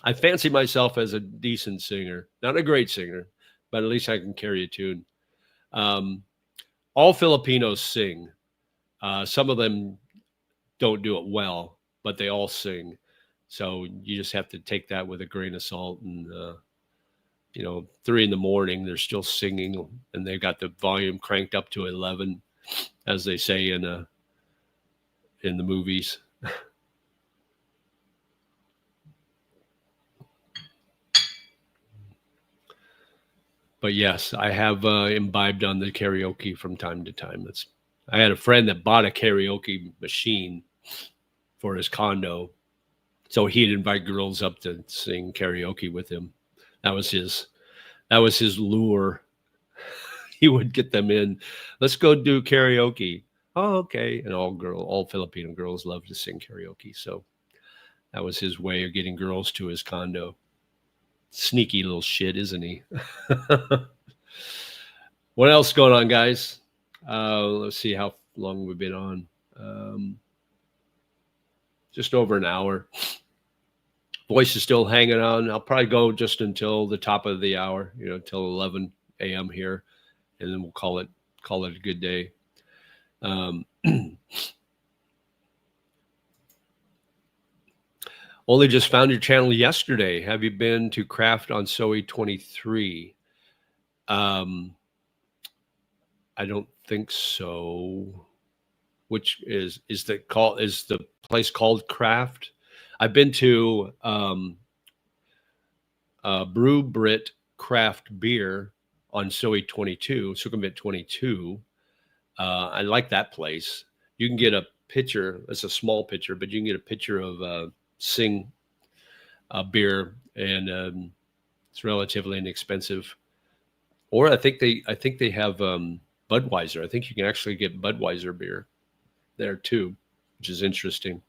I fancy myself as a decent singer, not a great singer, but at least I can carry a tune. All Filipinos sing. Some of them don't do it well, but they all sing. So you just have to take that with a grain of salt. And 3 a.m, they're still singing, and they've got the volume cranked up to 11, as they say in the movies. But yes, I have imbibed on the karaoke from time to time. I had a friend that bought a karaoke machine for his condo, so he'd invite girls up to sing karaoke with him. That was his lure. He would get them in. Let's go do karaoke. Oh, okay. And all Filipino girls love to sing karaoke, so that was his way of getting girls to his condo. Sneaky little shit, isn't he? What else going on, guys? Let's see how long we've been on. Just over an hour. Voice is still hanging on. I'll probably go just until the top of the hour, till 11 a.m. here, and then we'll call it a good day. Only just found your channel yesterday. Have you been to Craft on Soy 23? I don't think so. which is the place called Craft. I've been to Brew Brit Craft Beer on Sukhumvit 22. I like that place. You can get a pitcher. It's a small pitcher, but you can get a pitcher of Sing beer, and it's relatively inexpensive. Or I think they have Budweiser. I think you can actually get Budweiser beer there too, which is interesting.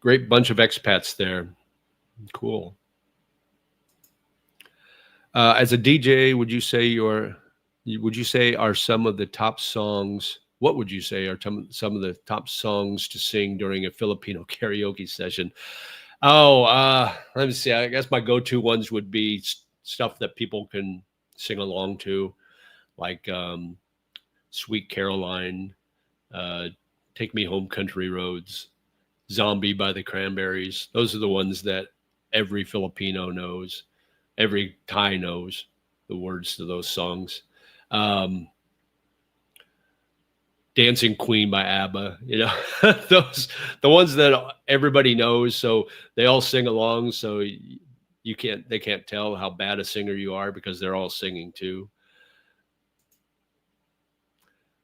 Great bunch of expats there. Cool. As a DJ, would you say are some of the top songs? What would you say are some of the top songs to sing during a Filipino karaoke session? Oh, let me see. I guess my go-to ones would be stuff that people can sing along to, like Sweet Caroline, Take Me Home Country Roads, Zombie by the Cranberries. Those are the ones that every Filipino knows. Every Thai knows the words to those songs. Dancing Queen by ABBA, those, the ones that everybody knows. So they all sing along. So they can't tell how bad a singer you are because they're all singing too.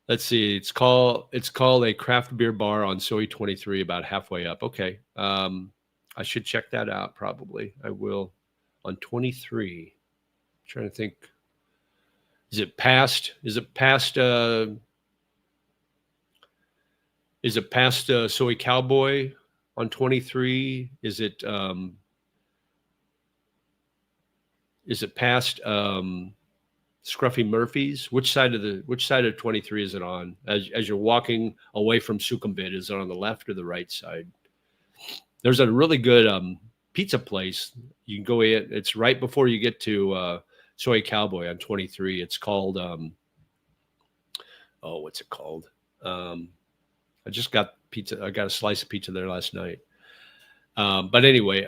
Let's see. It's called a craft beer bar on Soy 23, about halfway up. Okay. I should check that out. Probably I will. On 23, I'm trying to think. Is it past Soy Cowboy on 23? Is it past Scruffy Murphy's? Which side of 23 is it on? As you're walking away from Sukhumvit, is it on the left or the right side? There's a really good pizza place. You can go in. It's right before you get to Soy Cowboy on 23. It's called what's it called? I just got pizza. I got a slice of pizza there last night. But anyway,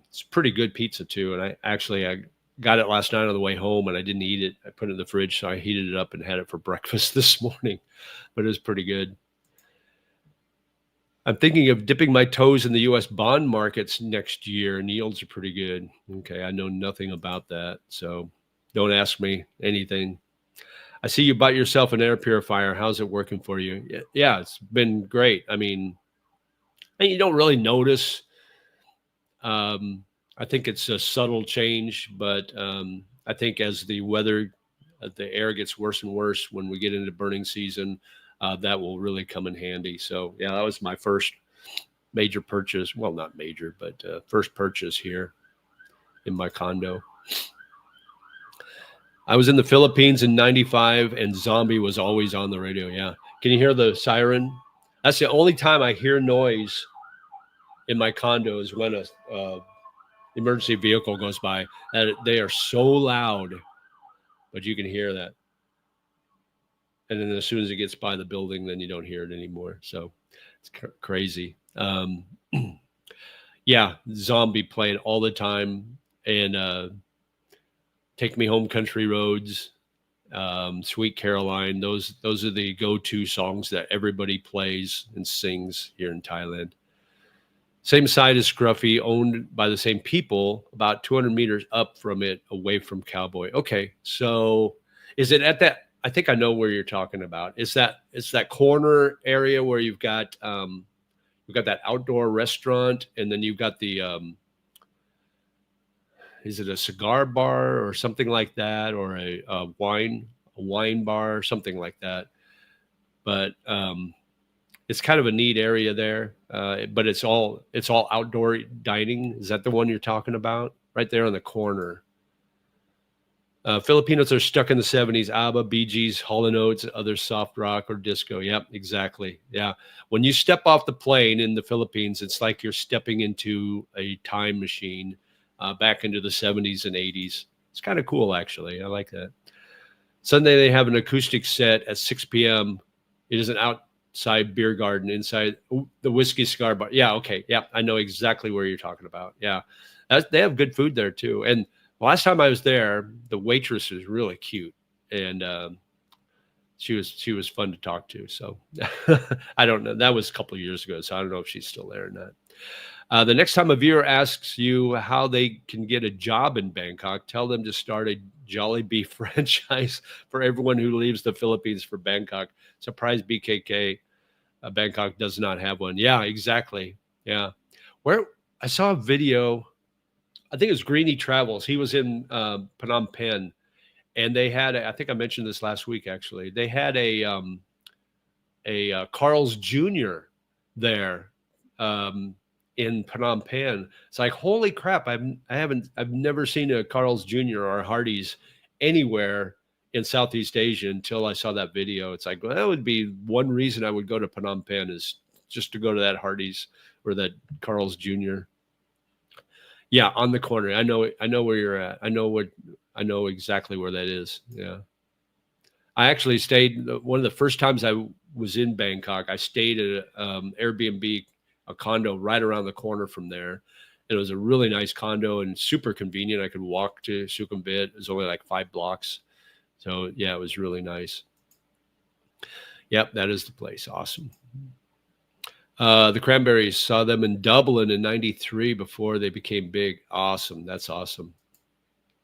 it's pretty good pizza too. And I got it last night on the way home, and I didn't eat it. I put it in the fridge, so I heated it up and had it for breakfast this morning. But it was pretty good. I'm thinking of dipping my toes in the U.S. bond markets next year, and yields are pretty good. Okay, I know nothing about that, so don't ask me anything. I see you bought yourself an air purifier. How's it working for you? Yeah, it's been great. I mean, you don't really notice. I think it's a subtle change, but I think as the weather, the air gets worse and worse when we get into burning season, that will really come in handy. So yeah, that was my first major purchase. Well, not major, but first purchase here in my condo. I was in the Philippines in 95, and Zombie was always on the radio. Yeah. Can you hear the siren? That's the only time I hear noise in my condo is when a emergency vehicle goes by. They are so loud, but you can hear that. And then as soon as it gets by the building, then you don't hear it anymore. So it's crazy. Yeah, Zombie playing all the time, and Take Me Home Country Roads, Sweet Caroline. Those are the go-to songs that everybody plays and sings here in Thailand. Same side as Scruffy, owned by the same people, about 200 meters up from it, away from Cowboy. Okay, so is it at that? I think I know where you're talking about. It's that corner area where you've got that outdoor restaurant, and then you've got the is it a cigar bar or something like that, or a wine bar, something like that. But it's kind of a neat area there. But it's all outdoor dining. Is that the one you're talking about? Right there on the corner. Filipinos are stuck in the 70s. ABBA, Bee Gees, Hall & Oates, other soft rock or disco. Yep, exactly. Yeah. When you step off the plane in the Philippines, it's like you're stepping into a time machine back into the 70s and 80s. It's kind of cool, actually. I like that. Sunday, they have an acoustic set at 6 p.m. It is an outside beer garden inside the Whiskey Cigar Bar. Yeah, okay. Yeah, I know exactly where you're talking about. Yeah. They have good food there, too. And last time I was there, the waitress was really cute, and she was fun to talk to. So I don't know. That was a couple of years ago, so I don't know if she's still there or not. The next time a viewer asks you how they can get a job in Bangkok, tell them to start a Jollibee franchise for everyone who leaves the Philippines for Bangkok. Surprise BKK, Bangkok does not have one. Yeah, exactly. Yeah. Where I saw a video, I think it was Greeny Travels. He was in Phnom Penh, and they had, I think I mentioned this last week actually. They had a Carl's Jr. there in Phnom Penh. It's like, holy crap! I've never seen a Carl's Jr. or a Hardee's anywhere in Southeast Asia until I saw that video. It's like, well, that would be one reason I would go to Phnom Penh, is just to go to that Hardee's or that Carl's Jr. Yeah, on the corner. I know where you're at. I know exactly where that is. Yeah. I actually stayed one of the first times I was in Bangkok. I stayed at Airbnb, a condo right around the corner from there. It was a really nice condo and super convenient. I could walk to Sukhumvit. It was only like 5 blocks. So yeah, it was really nice. Yep, that is the place. Awesome. The Cranberries, saw them in Dublin in '93 before they became big. Awesome. That's awesome.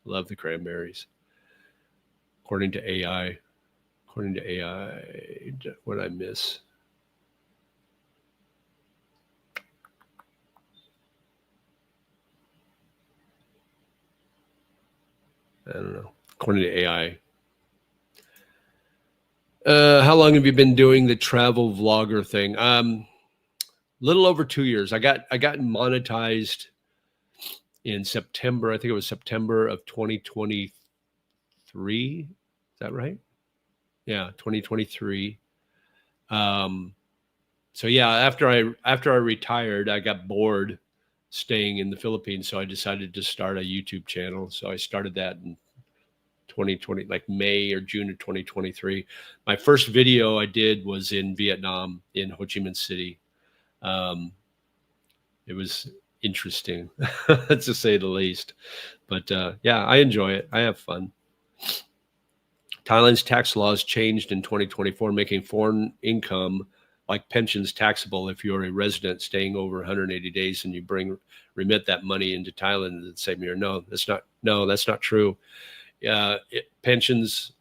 Love the Cranberries. According to AI. According to AI, what did I miss? I don't know. According to AI. How long have you been doing the travel vlogger thing? Little over 2 years. I got monetized in September. I think it was September of 2023. Is that right? Yeah, 2023. So yeah, after I retired, I got bored staying in the Philippines, so I decided to start a YouTube channel. So I started that in 2020, like May or June of 2023. My first video I did was in Vietnam, in Ho Chi Minh City. It was interesting, to say the least. But yeah, I enjoy it. I have fun. Thailand's tax laws changed in 2024, making foreign income like pensions taxable if you're a resident staying over 180 days and you remit that money into Thailand in the same year. No, that's not true. Pensions,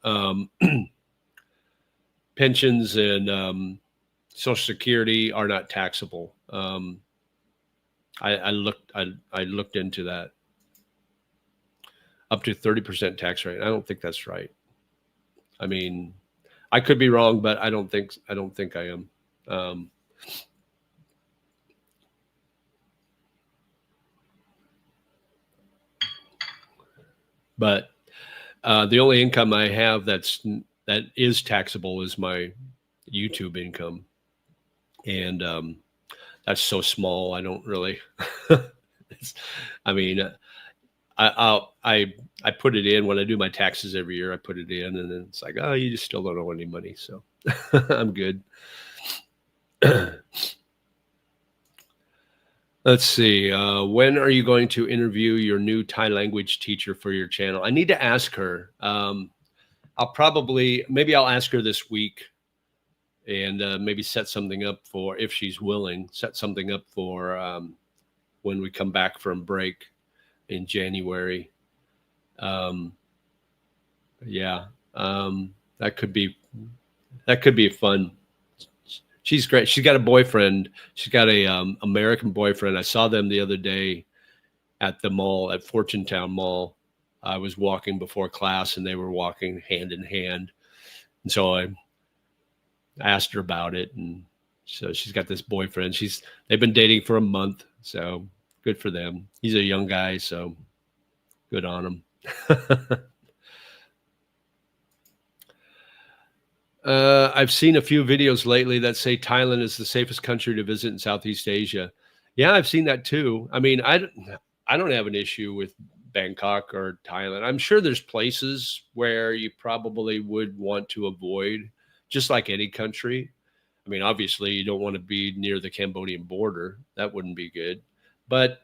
pensions and Social Security are not taxable. I looked into that. Up to 30% tax rate. I don't think that's right. I mean, I could be wrong, but I don't think I am. But the only income I have that is taxable is my YouTube income, and that's so small. I don't really. I mean, I put it in when I do my taxes every year. I put it in, and then it's like, oh, you just still don't owe any money, so I'm good. Let's see. When are you going to interview your new Thai language teacher for your channel? I need to ask her. Maybe I'll ask her this week, and maybe set something up for, if she's willing, set something up for when we come back from break in January. Yeah, that could be fun. She's great. She's got a boyfriend. She's got a American boyfriend. I saw them the other day at the mall, at Fortune Town Mall. I was walking before class, and they were walking hand in hand. And so I asked her about it, and so she's got this boyfriend. They've been dating for a month, so good for them. He's a young guy, so good on him. I've seen a few videos lately that say Thailand is the safest country to visit in Southeast Asia. Yeah, I've seen that too. I mean, I don't have an issue with Bangkok or Thailand. I'm sure there's places where you probably would want to avoid, just like any country. I mean, obviously, you don't want to be near the Cambodian border. That wouldn't be good. But,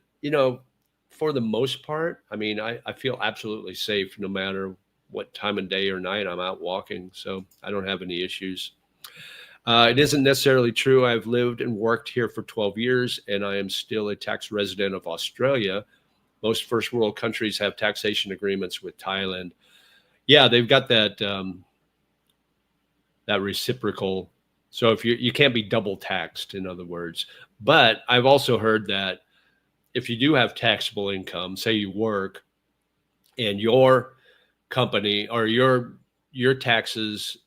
for the most part, I mean, I feel absolutely safe no matter what time of day or night I'm out walking. So I don't have any issues. It isn't necessarily true. I've lived and worked here for 12 years, and I am still a tax resident of Australia. Most first world countries have taxation agreements with Thailand. Yeah, they've got that reciprocal. So if you can't be double taxed, in other words. But I've also heard that if you do have taxable income, say you work, and your company or your taxes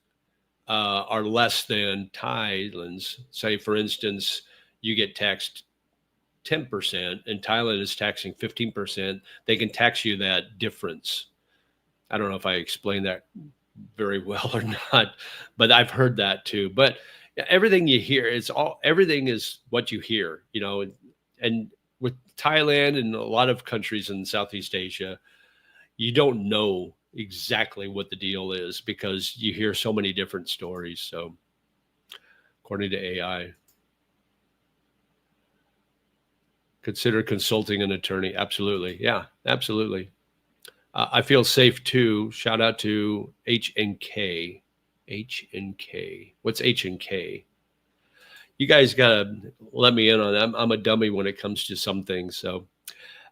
are less than Thailand's. Say, for instance, you get taxed 10% and Thailand is taxing 15%. They can tax you that difference. I don't know if I explained that very well or not, but I've heard that too. But everything you hear, everything is what you hear, and with Thailand and a lot of countries in Southeast Asia, you don't know exactly what the deal is because you hear so many different stories. So according to AI, consider consulting an attorney. Absolutely. Yeah, absolutely. I feel safe too. Shout out to H&K. H&K. What's H&K? You guys got to let me in on that. I'm a dummy when it comes to some things. So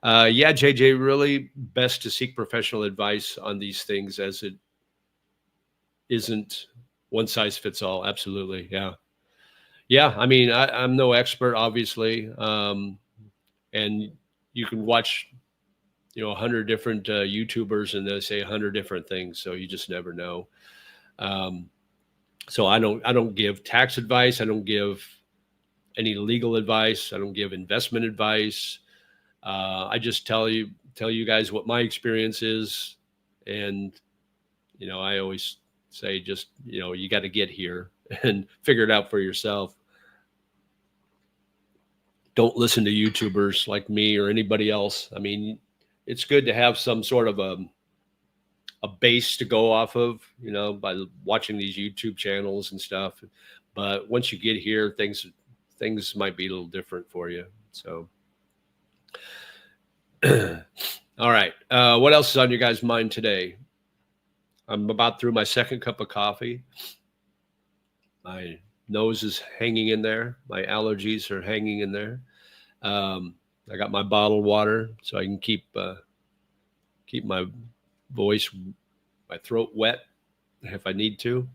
yeah, JJ, really best to seek professional advice on these things, as it isn't one size fits all. Absolutely. Yeah. Yeah. I mean, I'm no expert, obviously. And you can watch, 100 different YouTubers and they say 100 different things. So you just never know. So I don't give tax advice. I don't give any legal advice. I don't give investment advice. I just tell you guys what my experience is. And, I always say, just, you got to get here and figure it out for yourself. Don't listen to YouTubers like me or anybody else. I mean, it's good to have some sort of a base to go off of, by watching these YouTube channels and stuff. But once you get here, things might be a little different for you. So, all right. What else is on your guys' mind today? I'm about through my second cup of coffee. My nose is hanging in there. My allergies are hanging in there. I got my bottled water so I can keep my voice, my throat wet if I need to.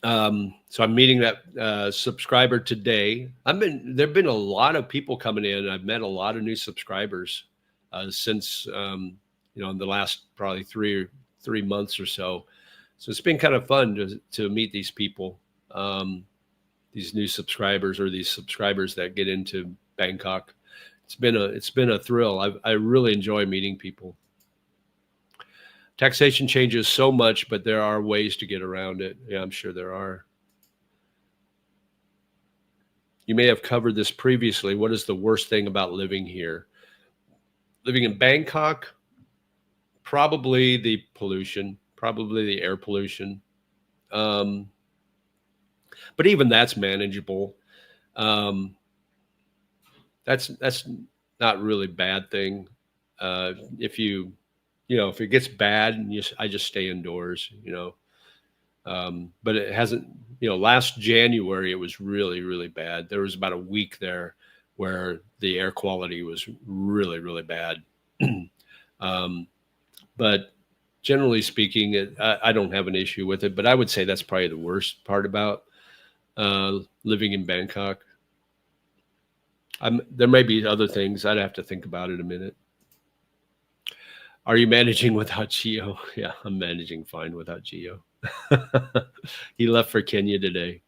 So I'm meeting that subscriber today. There've been a lot of people coming in. I've met a lot of new subscribers since in the last probably three months or so. So it's been kind of fun to meet these people, these new subscribers or these subscribers that get into Bangkok. It's been a thrill. I really enjoy meeting people. Taxation changes so much, but there are ways to get around it. Yeah, I'm sure there are. You may have covered this previously. What is the worst thing about living here? Living in Bangkok, probably the pollution, probably the air pollution. But even that's manageable. That's not really a bad thing. If it gets bad, I just stay indoors, but it hasn't, last January, it was really, really bad. There was about a week there where the air quality was really, really bad. But generally speaking, I don't have an issue with it, but I would say that's probably the worst part about living in Bangkok. There may be other things. I'd have to think about it a minute. Are you managing without Gio? Yeah, I'm managing fine without Gio. He left for Kenya today.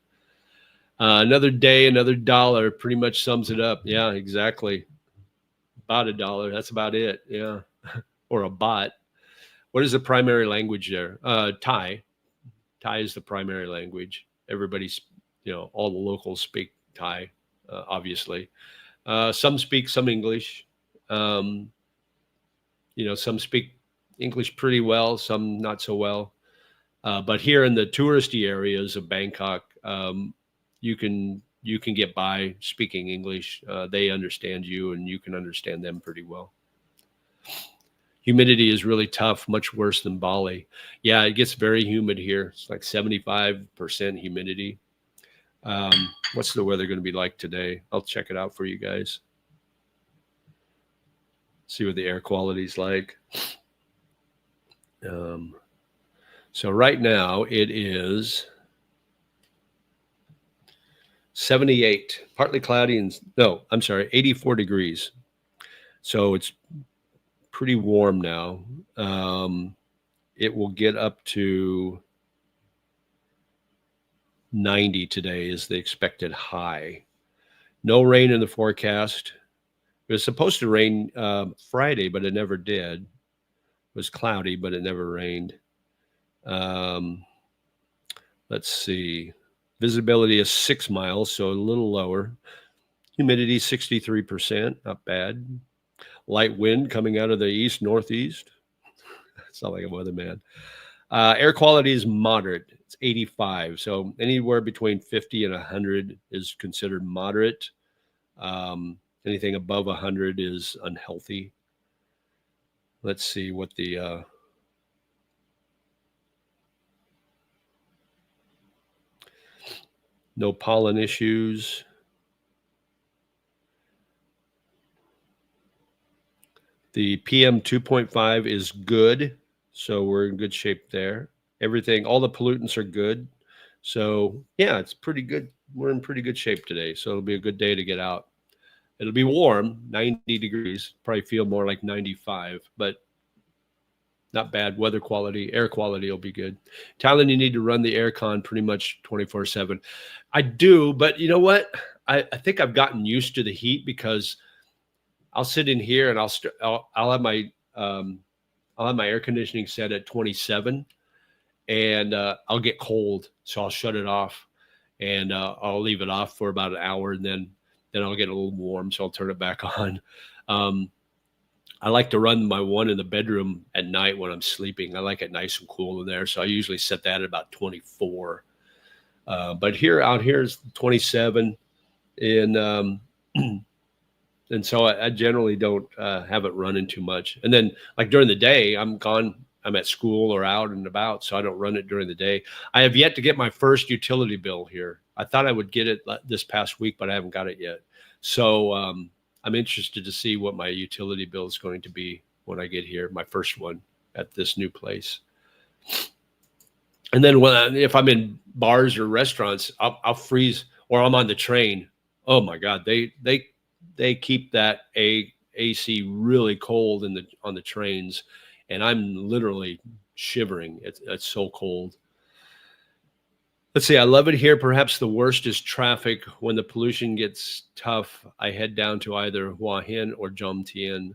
Another day, another dollar pretty much sums it up. Yeah, exactly. About $1. That's about it. Yeah. Or a baht. What is the primary language there? Thai. Thai is the primary language. Everybody's, all the locals speak Thai, obviously. Some speak some English. Some speak English pretty well, some not so well. But here in the touristy areas of Bangkok, you can get by speaking English. They understand you, and you can understand them pretty well. Humidity is really tough, much worse than Bali. Yeah, it gets very humid here. It's like 75% humidity. What's the weather going to be like today? I'll check it out for you guys. See what the air quality is like. So right now it is 78, partly cloudy, and no, I'm sorry, 84 degrees. So it's pretty warm now. It will get up to 90 today is the expected high. No rain in the forecast. It was supposed to rain Friday, but it never did. It was cloudy, but it never rained. Let's see. Visibility is 6 miles, so a little lower. Humidity 63%, not bad. Light wind coming out of the east northeast. Sound like a weatherman. Air quality is moderate. It's 85. So anywhere between 50 and 100 is considered moderate. Anything above 100 is unhealthy. Let's see what the no pollen issues. The PM 2.5 is good. So we're in good shape there. Everything, all the pollutants are good. So yeah, it's pretty good. We're in pretty good shape today. So it'll be a good day to get out. It'll be warm, 90 degrees, probably feel more like 95, but not bad. Weather quality, air quality will be good. Thailand, you need to run the aircon pretty much 24/7. I do, but you know what? I think I've gotten used to the heat because I'll sit in here and I'll have my air conditioning set at 27, and I'll get cold, so I'll shut it off, and I'll leave it off for about an hour, and then I'll get a little warm, so I'll turn it back on. I like to run my one in the bedroom at night when I'm sleeping. I like it nice and cool in there, so I usually set that at about 24. But out here is 27, and and so I generally don't have it running too much. And then, like during the day, I'm gone. I'm at school or out and about, so I don't run it during the day. I have yet to get my first utility bill here. I thought I would get it this past week, but I haven't got it yet. So I'm interested to see what my utility bill is going to be when I get here, my first one at this new place. And then if I'm in bars or restaurants, I'll freeze, or I'm on the train. Oh my God, they keep that AC really cold on the trains, and I'm literally shivering. It's so cold. Let's see. I love it here. Perhaps the worst is traffic. When the pollution gets tough, I head down to either Hua Hin or Jomtien.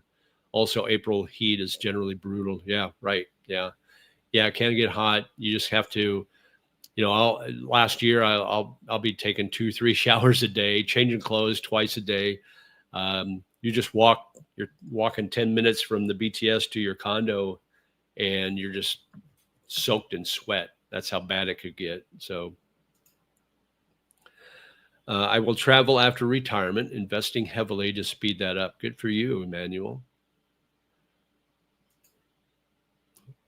Also, April heat is generally brutal. Yeah, right. Yeah, it can get hot. You just have to. Last year I'll be taking 2-3 showers a day, changing clothes twice a day. You're walking 10 minutes from the BTS to your condo, and you're just soaked in sweat. That's how bad it could get. So I will travel after retirement, investing heavily to speed that up. Good for you, Emmanuel.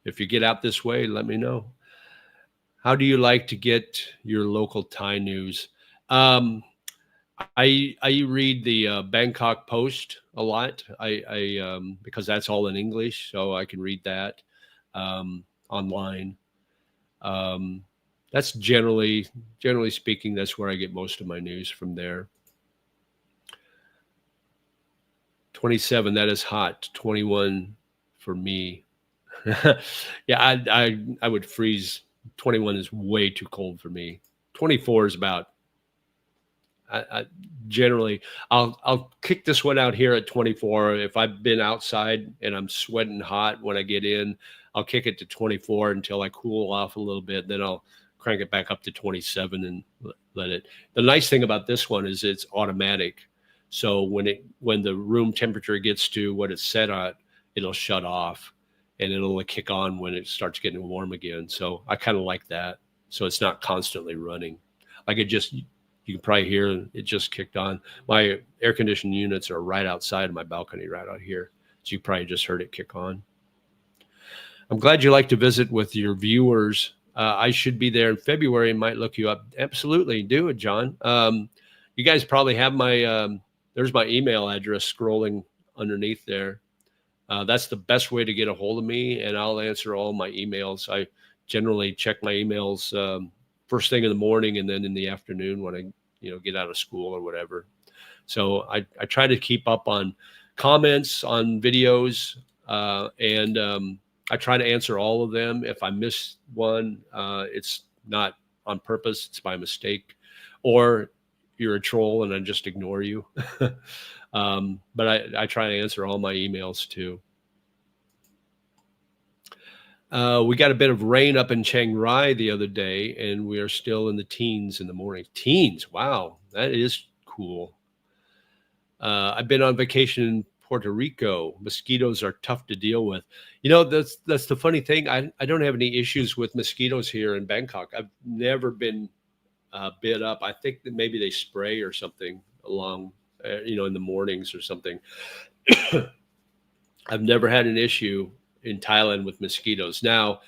If you get out this way, let me know. How do you like to get your local Thai news? I read the Bangkok Post a lot. Because that's all in English, so I can read that online. That's generally speaking, that's where I get most of my news from there. 27, that is hot. 21 for me. Yeah, I would freeze. 21 is way too cold for me. 24 is about. Generally, I'll kick this one out here at 24. If I've been outside and I'm sweating hot when I get in, I'll kick it to 24 until I cool off a little bit. Then I'll crank it back up to 27 and let it. The nice thing about this one is it's automatic. So when the room temperature gets to what it's set at, it'll shut off, and it'll kick on when it starts getting warm again. So I kind of like that. So it's not constantly running. Like you can probably hear it just kicked on. My air conditioning units are right outside of my balcony, right out here. So you probably just heard it kick on. I'm glad you like to visit with your viewers. I should be there in February and might look you up. Absolutely. Do it, John. You guys probably have my, there's my email address scrolling underneath there. That's the best way to get a hold of me, and I'll answer all my emails. I generally check my emails first thing in the morning and then in the afternoon when I, get out of school or whatever. So I try to keep up on comments on videos, and I try to answer all of them. If I miss one, it's not on purpose; it's by mistake, or you're a troll and I just ignore you. But I try to answer all my emails too. We got a bit of rain up in Chiang Rai the other day, and we are still in the teens in the morning. Teens, wow, that is cool. I've been on vacation in Puerto Rico. Mosquitoes are tough to deal with. That's the funny thing. I don't have any issues with mosquitoes here in Bangkok. I've never been bit up. I think that maybe they spray or something along, in the mornings or something. I've never had an issue in Thailand with mosquitoes. Now,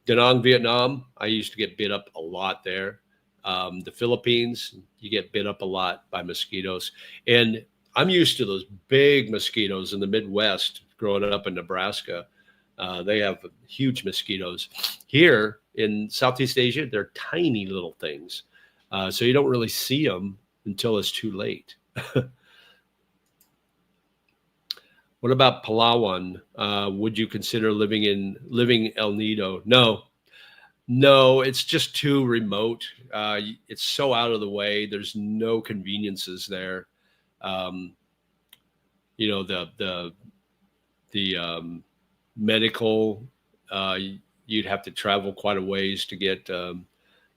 Da Nang, Vietnam, I used to get bit up a lot there. The Philippines, you get bit up a lot by mosquitoes. And I'm used to those big mosquitoes in the Midwest growing up in Nebraska. They have huge mosquitoes. Here in Southeast Asia, they're tiny little things. So you don't really see them until it's too late. What about Palawan? Would you consider living El Nido? No, it's just too remote. It's so out of the way. There's no conveniences there. Um, the medical, you'd have to travel quite a ways to get.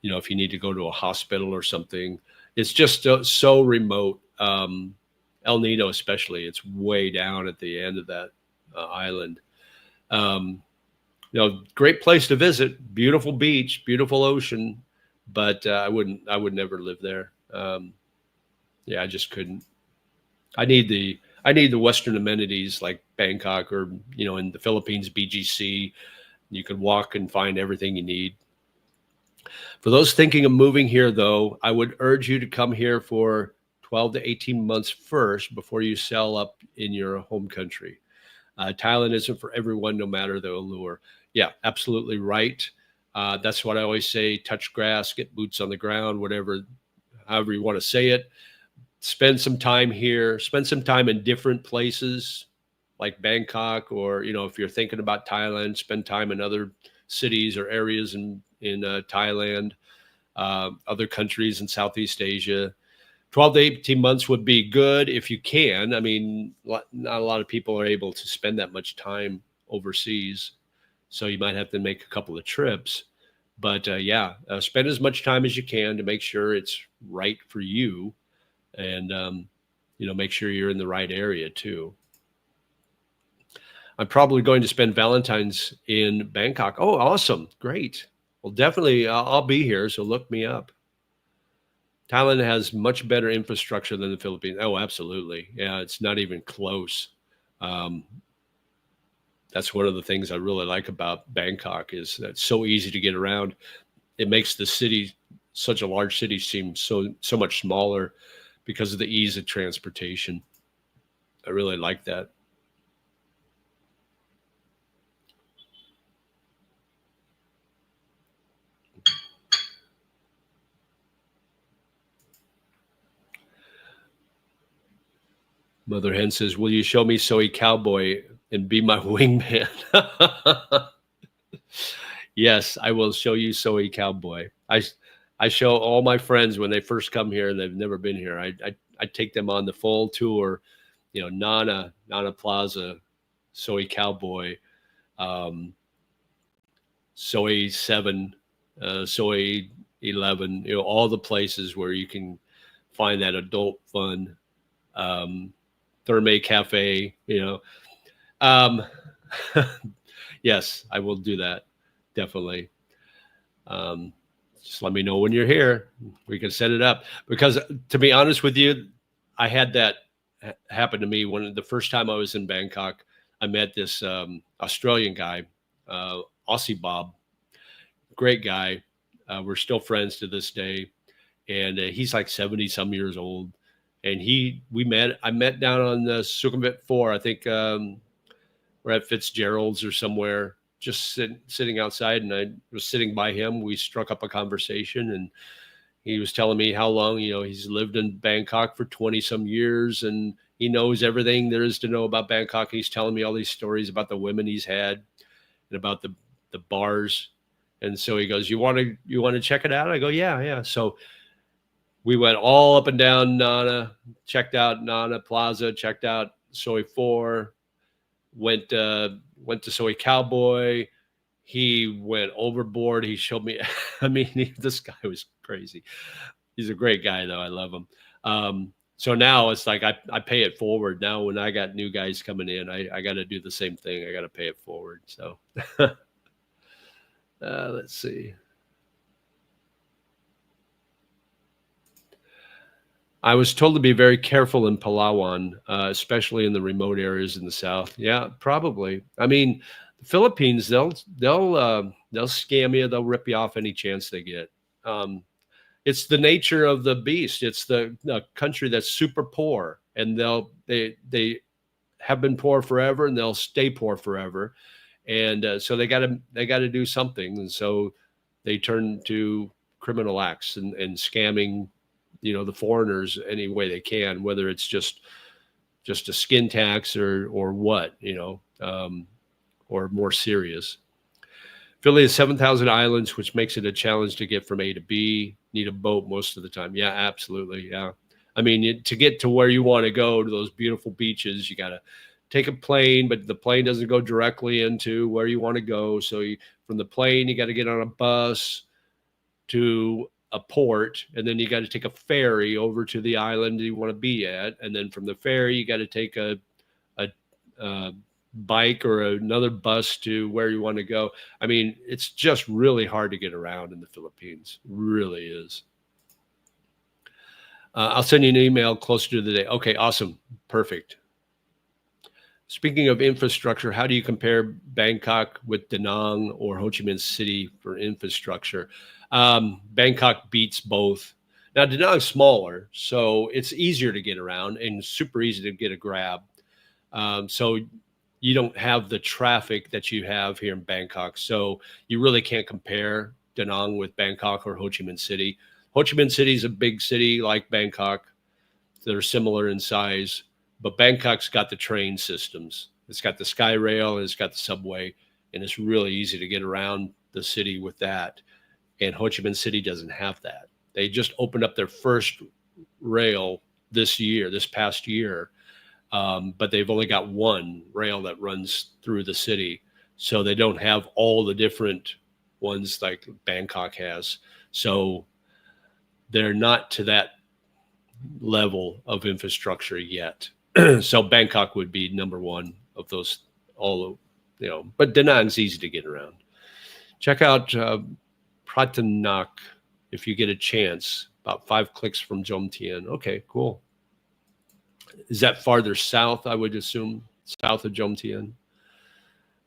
If you need to go to a hospital or something, it's just so remote. El Nido, especially, it's way down at the end of that island. Great place to visit, beautiful beach, beautiful ocean, but I would never live there. Yeah, I just couldn't. I need the Western amenities like Bangkok or, in the Philippines, BGC. You can walk and find everything you need. For those thinking of moving here, though, I would urge you to come here for 12 to 18 months first before you sell up in your home country. Thailand isn't for everyone, no matter the allure. Yeah, absolutely right. That's what I always say: touch grass, get boots on the ground, however you want to say it. Spend some time here, spend some time in different places like Bangkok, or, if you're thinking about Thailand, spend time in other cities or areas in Thailand, other countries in Southeast Asia. 12 to 18 months would be good if you can. I mean, not a lot of people are able to spend that much time overseas. So you might have to make a couple of trips. But spend as much time as you can to make sure it's right for you. And, make sure you're in the right area too. I'm probably going to spend Valentine's in Bangkok. Oh, awesome. Great. Well, definitely I'll be here. So look me up. Thailand has much better infrastructure than the Philippines. Oh, absolutely. Yeah, it's not even close. That's one of the things I really like about Bangkok is that it's so easy to get around. It makes the city, such a large city, seem so much smaller because of the ease of transportation. I really like that. Mother Hen says, "Will you show me Soy Cowboy and be my wingman?" Yes, I will show you Soy Cowboy. I show all my friends when they first come here and they've never been here. I take them on the full tour. Nana Plaza, Soy Cowboy, Soy 7, Soy 11. All the places where you can find that adult fun. Therme Cafe, Um, yes, I will do that. Definitely. Just let me know when you're here. We can set it up. Because to be honest with you, I had that happen to me when the first time I was in Bangkok. I met this Australian guy. Aussie Bob, great guy. We're still friends to this day, and he's like 70 some years old. And I met down on the Sukhumvit 4. I think we're at Fitzgerald's or somewhere, just sitting outside, and I was sitting by him. We struck up a conversation, and he was telling me how long, he's lived in Bangkok for 20 some years, and he knows everything there is to know about Bangkok. He's telling me all these stories about the women he's had and about the bars. And so he goes, you want to check it out? I go, yeah. So we went all up and down Nana, checked out Nana Plaza, checked out Soi 4, went to Soy Cowboy. He went overboard. He showed me. I mean, this guy was crazy. He's a great guy, though. I love him. So now it's like I pay it forward. Now when I got new guys coming in, I got to do the same thing. I got to pay it forward. So let's see. I was told to be very careful in Palawan, especially in the remote areas in the south. Yeah, probably. I mean, the Philippines, they'll scam you. They'll rip you off any chance they get. It's the nature of the beast. It's the country that's super poor, and they have been poor forever, and they'll stay poor forever. And so they got to do something, and so they turn to criminal acts and scamming, the foreigners any way they can, whether it's just a skin tax or what, or more serious. Philly has 7,000 islands, which makes it a challenge to get from A to B. Need a boat most of the time. Yeah, absolutely. Yeah. I mean, to get to where you want to go, to those beautiful beaches, you got to take a plane, but the plane doesn't go directly into where you want to go. So from the plane, you got to get on a bus to a port, and then you got to take a ferry over to the island you want to be at. And then from the ferry, you got to take a bike or another bus to where you want to go. I mean, it's just really hard to get around in the Philippines. It really is. I'll send you an email closer to the day. Okay, awesome. Perfect. Speaking of infrastructure, how do you compare Bangkok with Da Nang or Ho Chi Minh City for infrastructure? Bangkok beats both. Now, Da Nang's smaller, so it's easier to get around and super easy to get a grab. So you don't have the traffic that you have here in Bangkok. So you really can't compare Da Nang with Bangkok or Ho Chi Minh City. Ho Chi Minh City is a big city like Bangkok. They're similar in size, but Bangkok's got the train systems. It's got the Sky Rail, and it's got the subway, and it's really easy to get around the city with that. And Ho Chi Minh City doesn't have that. They just opened up their first rail this past year, but they've only got one rail that runs through the city. So they don't have all the different ones like Bangkok has. So they're not to that level of infrastructure yet. So Bangkok would be number one of those, but Da Nang's easy to get around. Check out Pratanak if you get a chance, about 5 clicks from Jomtien. Okay, cool. Is that farther south, I would assume, south of Jomtien?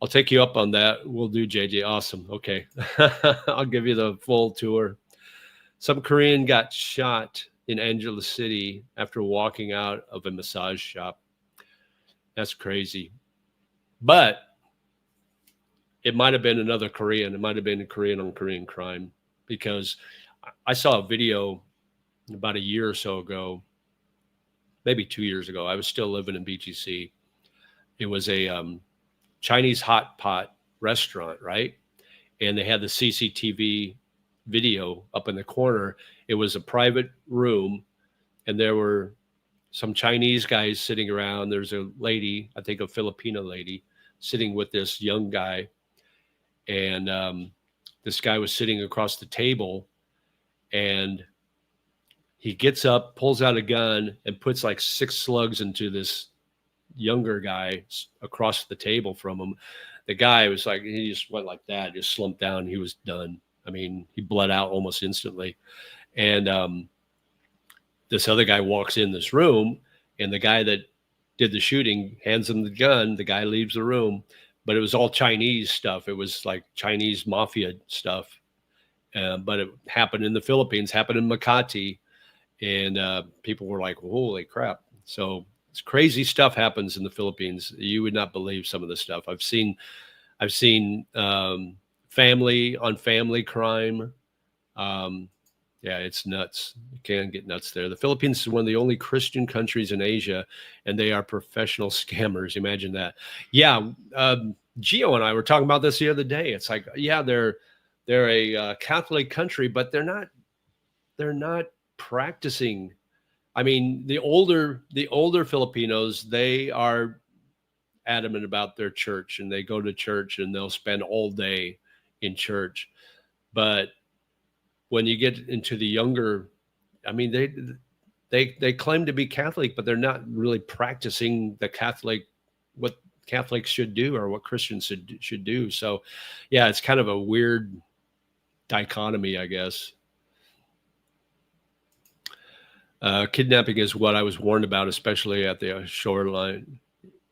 I'll take you up on that. We'll do, JJ. Awesome. Okay. I'll give you the full tour. Some Korean got shot in Angela City after walking out of a massage shop. That's crazy. But it might have been another Korean. It might have been a Korean on Korean crime, because I saw a video about a year or so ago, maybe 2 years ago. I was still living in BGC. It was a Chinese hot pot restaurant, right? And they had the CCTV video up in the corner. It was a private room, and there were some Chinese guys sitting around. There's a lady, I think a Filipino lady, sitting with this young guy. And this guy was sitting across the table, and he gets up, pulls out a gun, and puts like 6 slugs into this younger guy across the table from him. The guy was like, he just went like that, just slumped down. He was done. I mean, he bled out almost instantly. And this other guy walks in this room, and the guy that did the shooting hands him the gun. The guy leaves the room, but it was all Chinese stuff. It was like Chinese mafia stuff. But it happened in the Philippines, happened in Makati, and people were like, "Holy crap!" So it's crazy stuff happens in the Philippines. You would not believe some of the stuff I've seen. I've seen family on family crime. Um, yeah, it's nuts. You can get nuts there. The Philippines is one of the only Christian countries in Asia, and they are professional scammers. Imagine that. Yeah, Gio and I were talking about this the other day. It's like, yeah, they're a Catholic country, but they're not practicing. I mean, the older Filipinos, they are adamant about their church, and they go to church and they'll spend all day in church. But when you get into the younger, I mean, they claim to be Catholic, but they're not really practicing what Catholics should do or what Christians should do. So, yeah, it's kind of a weird dichotomy, I guess. Kidnapping is what I was warned about, especially at the shoreline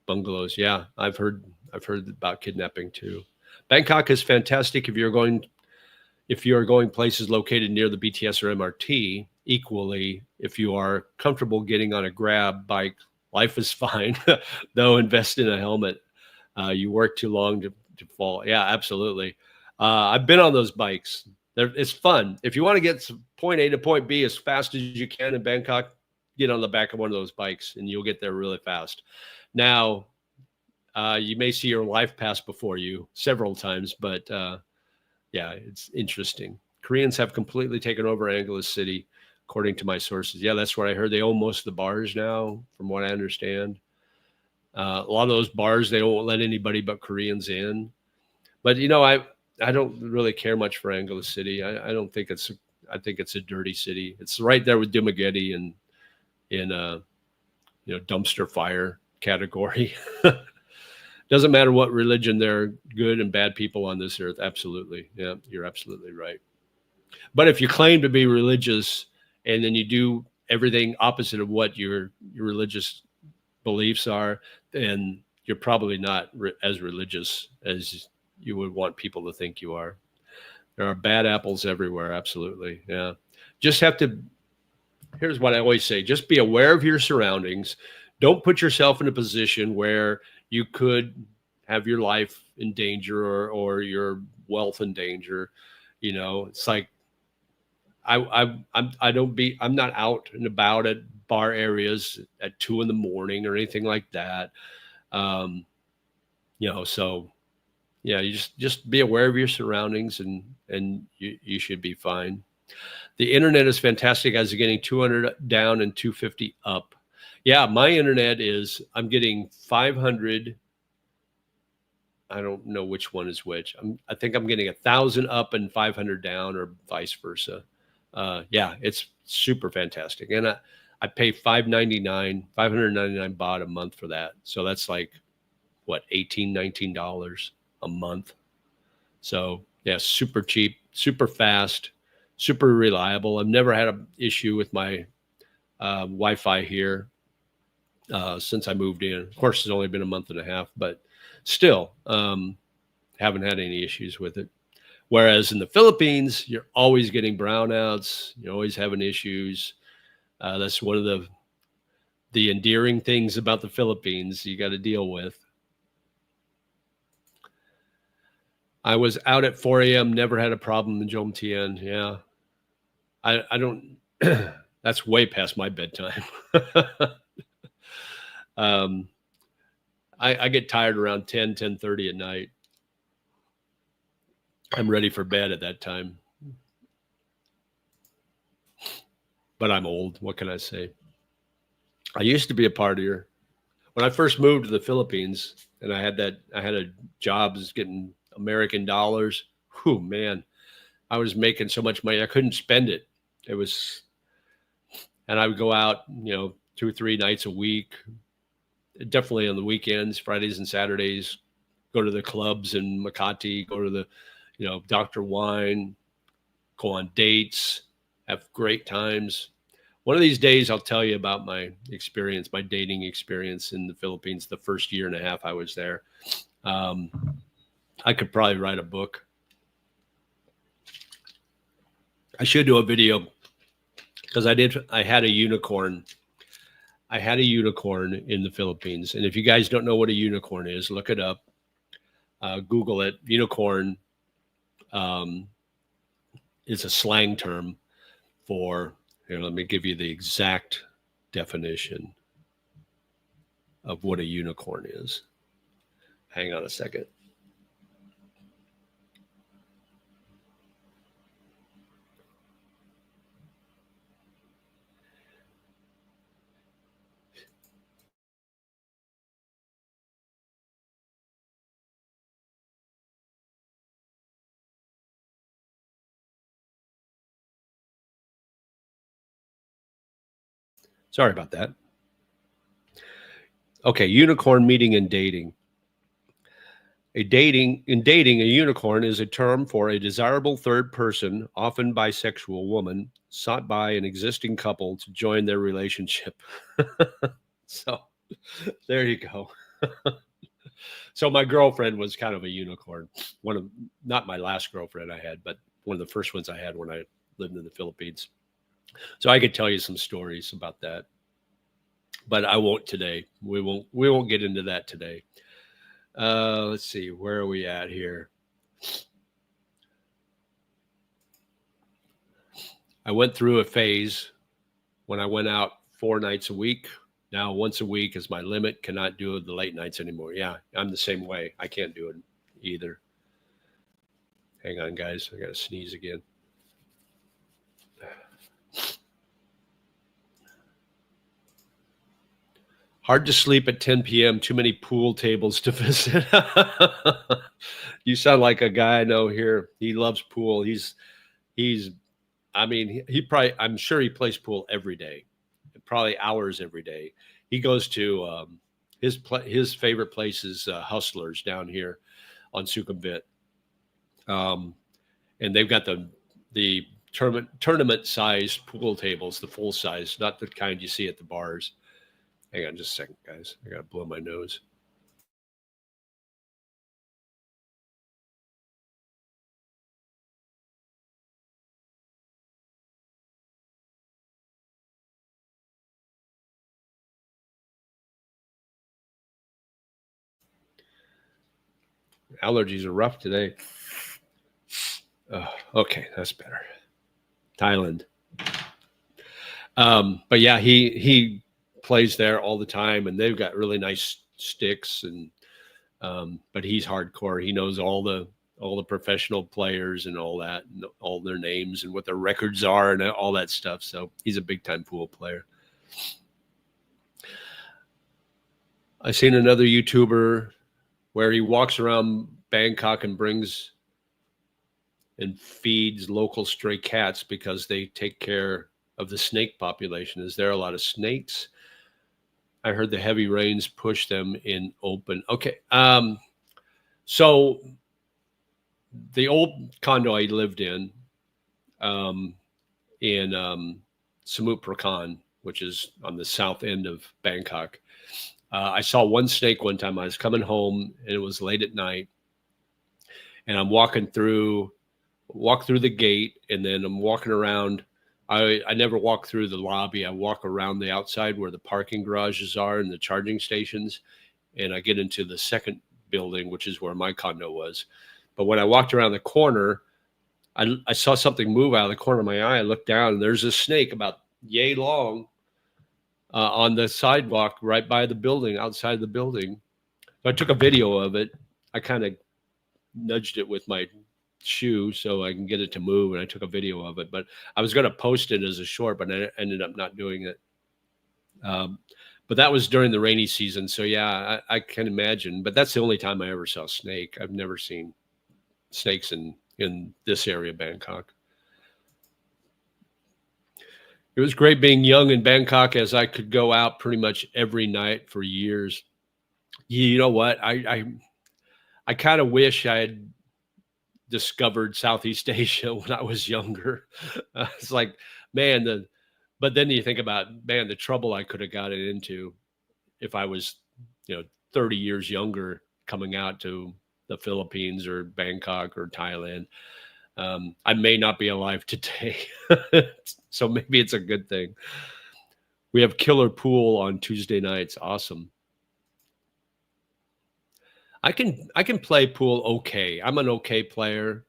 bungalows. Yeah, I've heard about kidnapping too. Bangkok is fantastic if you are going places located near the BTS or MRT. Equally, if you are comfortable getting on a Grab bike, life is fine. Though invest in a helmet. You work too long to fall. Yeah, absolutely. I've been on those bikes. It's fun. If you want to get from point A to point B as fast as you can in Bangkok, get on the back of one of those bikes and you'll get there really fast. Now, you may see your life pass before you several times, but yeah, it's interesting. Koreans have completely taken over Angeles City, according to my sources. Yeah, that's what I heard. They own most of the bars now, from what I understand. A lot of those bars, they won't let anybody but Koreans in. But I don't really care much for Angeles City. I don't think I think it's a dirty city. It's right there with Dumaguete and in dumpster fire category. Doesn't matter what religion, there are good and bad people on this earth. Absolutely. Yeah, you're absolutely right. But if you claim to be religious and then you do everything opposite of what your religious beliefs are, then you're probably not as religious as you would want people to think you are. There are bad apples everywhere. Absolutely. Yeah. Just have to, here's what I always say, just be aware of your surroundings. Don't put yourself in a position where you could have your life in danger or your wealth in danger. It's like, I'm not out and about at bar areas at 2 a.m. or anything like that. So yeah, you just be aware of your surroundings and you should be fine. The internet is fantastic as you're getting 200 down and 250 up. Yeah, my internet I'm getting 500. I don't know which one is which. I think I'm getting 1,000 up and 500 down, or vice versa. Yeah, it's super fantastic, and I pay $599 baht a month for that. So that's like what, $18-19 a month. So yeah, super cheap, super fast, super reliable. I've never had an issue with my Wi-Fi here since I moved in. Of course, it's only been a month and a half, but still haven't had any issues with it. Whereas in the Philippines, you're always getting brownouts. You're always having issues. That's one of the endearing things about the Philippines you got to deal with. I was out at 4 a.m., never had a problem in Jomtien. Yeah. I don't, that's way past my bedtime. I get tired around 10:30 at night. I'm ready for bed at that time. But I'm old. What can I say? I used to be a partier. When I first moved to the Philippines and I had a job as getting American dollars. Whew, man, I was making so much money I couldn't spend it. And I would go out, 2 or 3 nights a week, definitely on the weekends, Fridays and Saturdays, go to the clubs in Makati, go to the, Dr. Wine, go on dates, have great times. One of these days, I'll tell you about my dating experience in the Philippines, the first year and a half I was there. Um, I could probably write a book. I should do a video because I had a unicorn. I had a unicorn in the Philippines. And if you guys don't know what a unicorn is, look it up, Google it. Unicorn um, is a slang term for, here, let me give you the exact definition of what a unicorn is. Hang on a second. Sorry about that. Okay, unicorn meeting and dating. In dating, a unicorn is a term for a desirable third person, often bisexual woman, sought by an existing couple to join their relationship. So there you go. So my girlfriend was kind of a unicorn. One of not my last girlfriend I had, but one of the first ones I had when I lived in the Philippines. So I could tell you some stories about that, but I won't today. We won't get into that today. Let's see, where are we at here? I went through a phase when I went out 4 nights a week. Now once a week is my limit. Cannot do the late nights anymore. Yeah, I'm the same way. I can't do it either. Hang on, guys. I got to sneeze again. Hard to sleep at 10 p.m. Too many pool tables to visit. You sound like a guy I know here. He loves pool. He's I mean, he probably, I'm sure he plays pool every day, probably hours every day. He goes to his favorite place is Hustlers down here on Sukhumvit, um, and they've got the tournament size pool tables, the full size, not the kind you see at the bars. Hang on just a second, guys. I got to blow my nose. Allergies are rough today. Okay, that's better. Thailand. But yeah, he plays there all the time, and they've got really nice sticks. And but he's hardcore. He knows all the professional players and all that, and all their names and what their records are and all that stuff. So he's a big time pool player. I seen another YouTuber where he walks around Bangkok and brings and feeds local stray cats because they take care of the snake population. Is there a lot of snakes? I heard the heavy rains push them in open. Okay. So the old condo I lived um, in Samut Prakan, which is on the south end of Bangkok, I saw one snake one time. I was coming home and it was late at night, and I'm walk through the gate, and then I'm walking around. I never walk through the lobby. I walk around the outside where the parking garages are and the charging stations, and I get into the second building, which is where my condo was. But when I walked around the corner, I saw something move out of the corner of my eye. I looked down, and there's a snake about yay long on the sidewalk right by the building, outside the building. So I took a video of it. I kind of nudged it with my shoe so I can get it to move, and I took a video of it. But I was going to post it as a short, but I ended up not doing it. Um, but that was during the rainy season, so yeah, I can imagine. But that's the only time I ever saw a snake. I've never seen snakes in this area of Bangkok. It was great being young in Bangkok, as I could go out pretty much every night for years. You know what? I kind of wish I had discovered Southeast Asia when I was younger. It's like, man, but then you think about, man, the trouble I could have gotten into if I was, 30 years younger, coming out to the Philippines or Bangkok or Thailand. I may not be alive today, so maybe it's a good thing. We have killer pool on Tuesday nights. Awesome. I can play pool okay. I'm an okay player.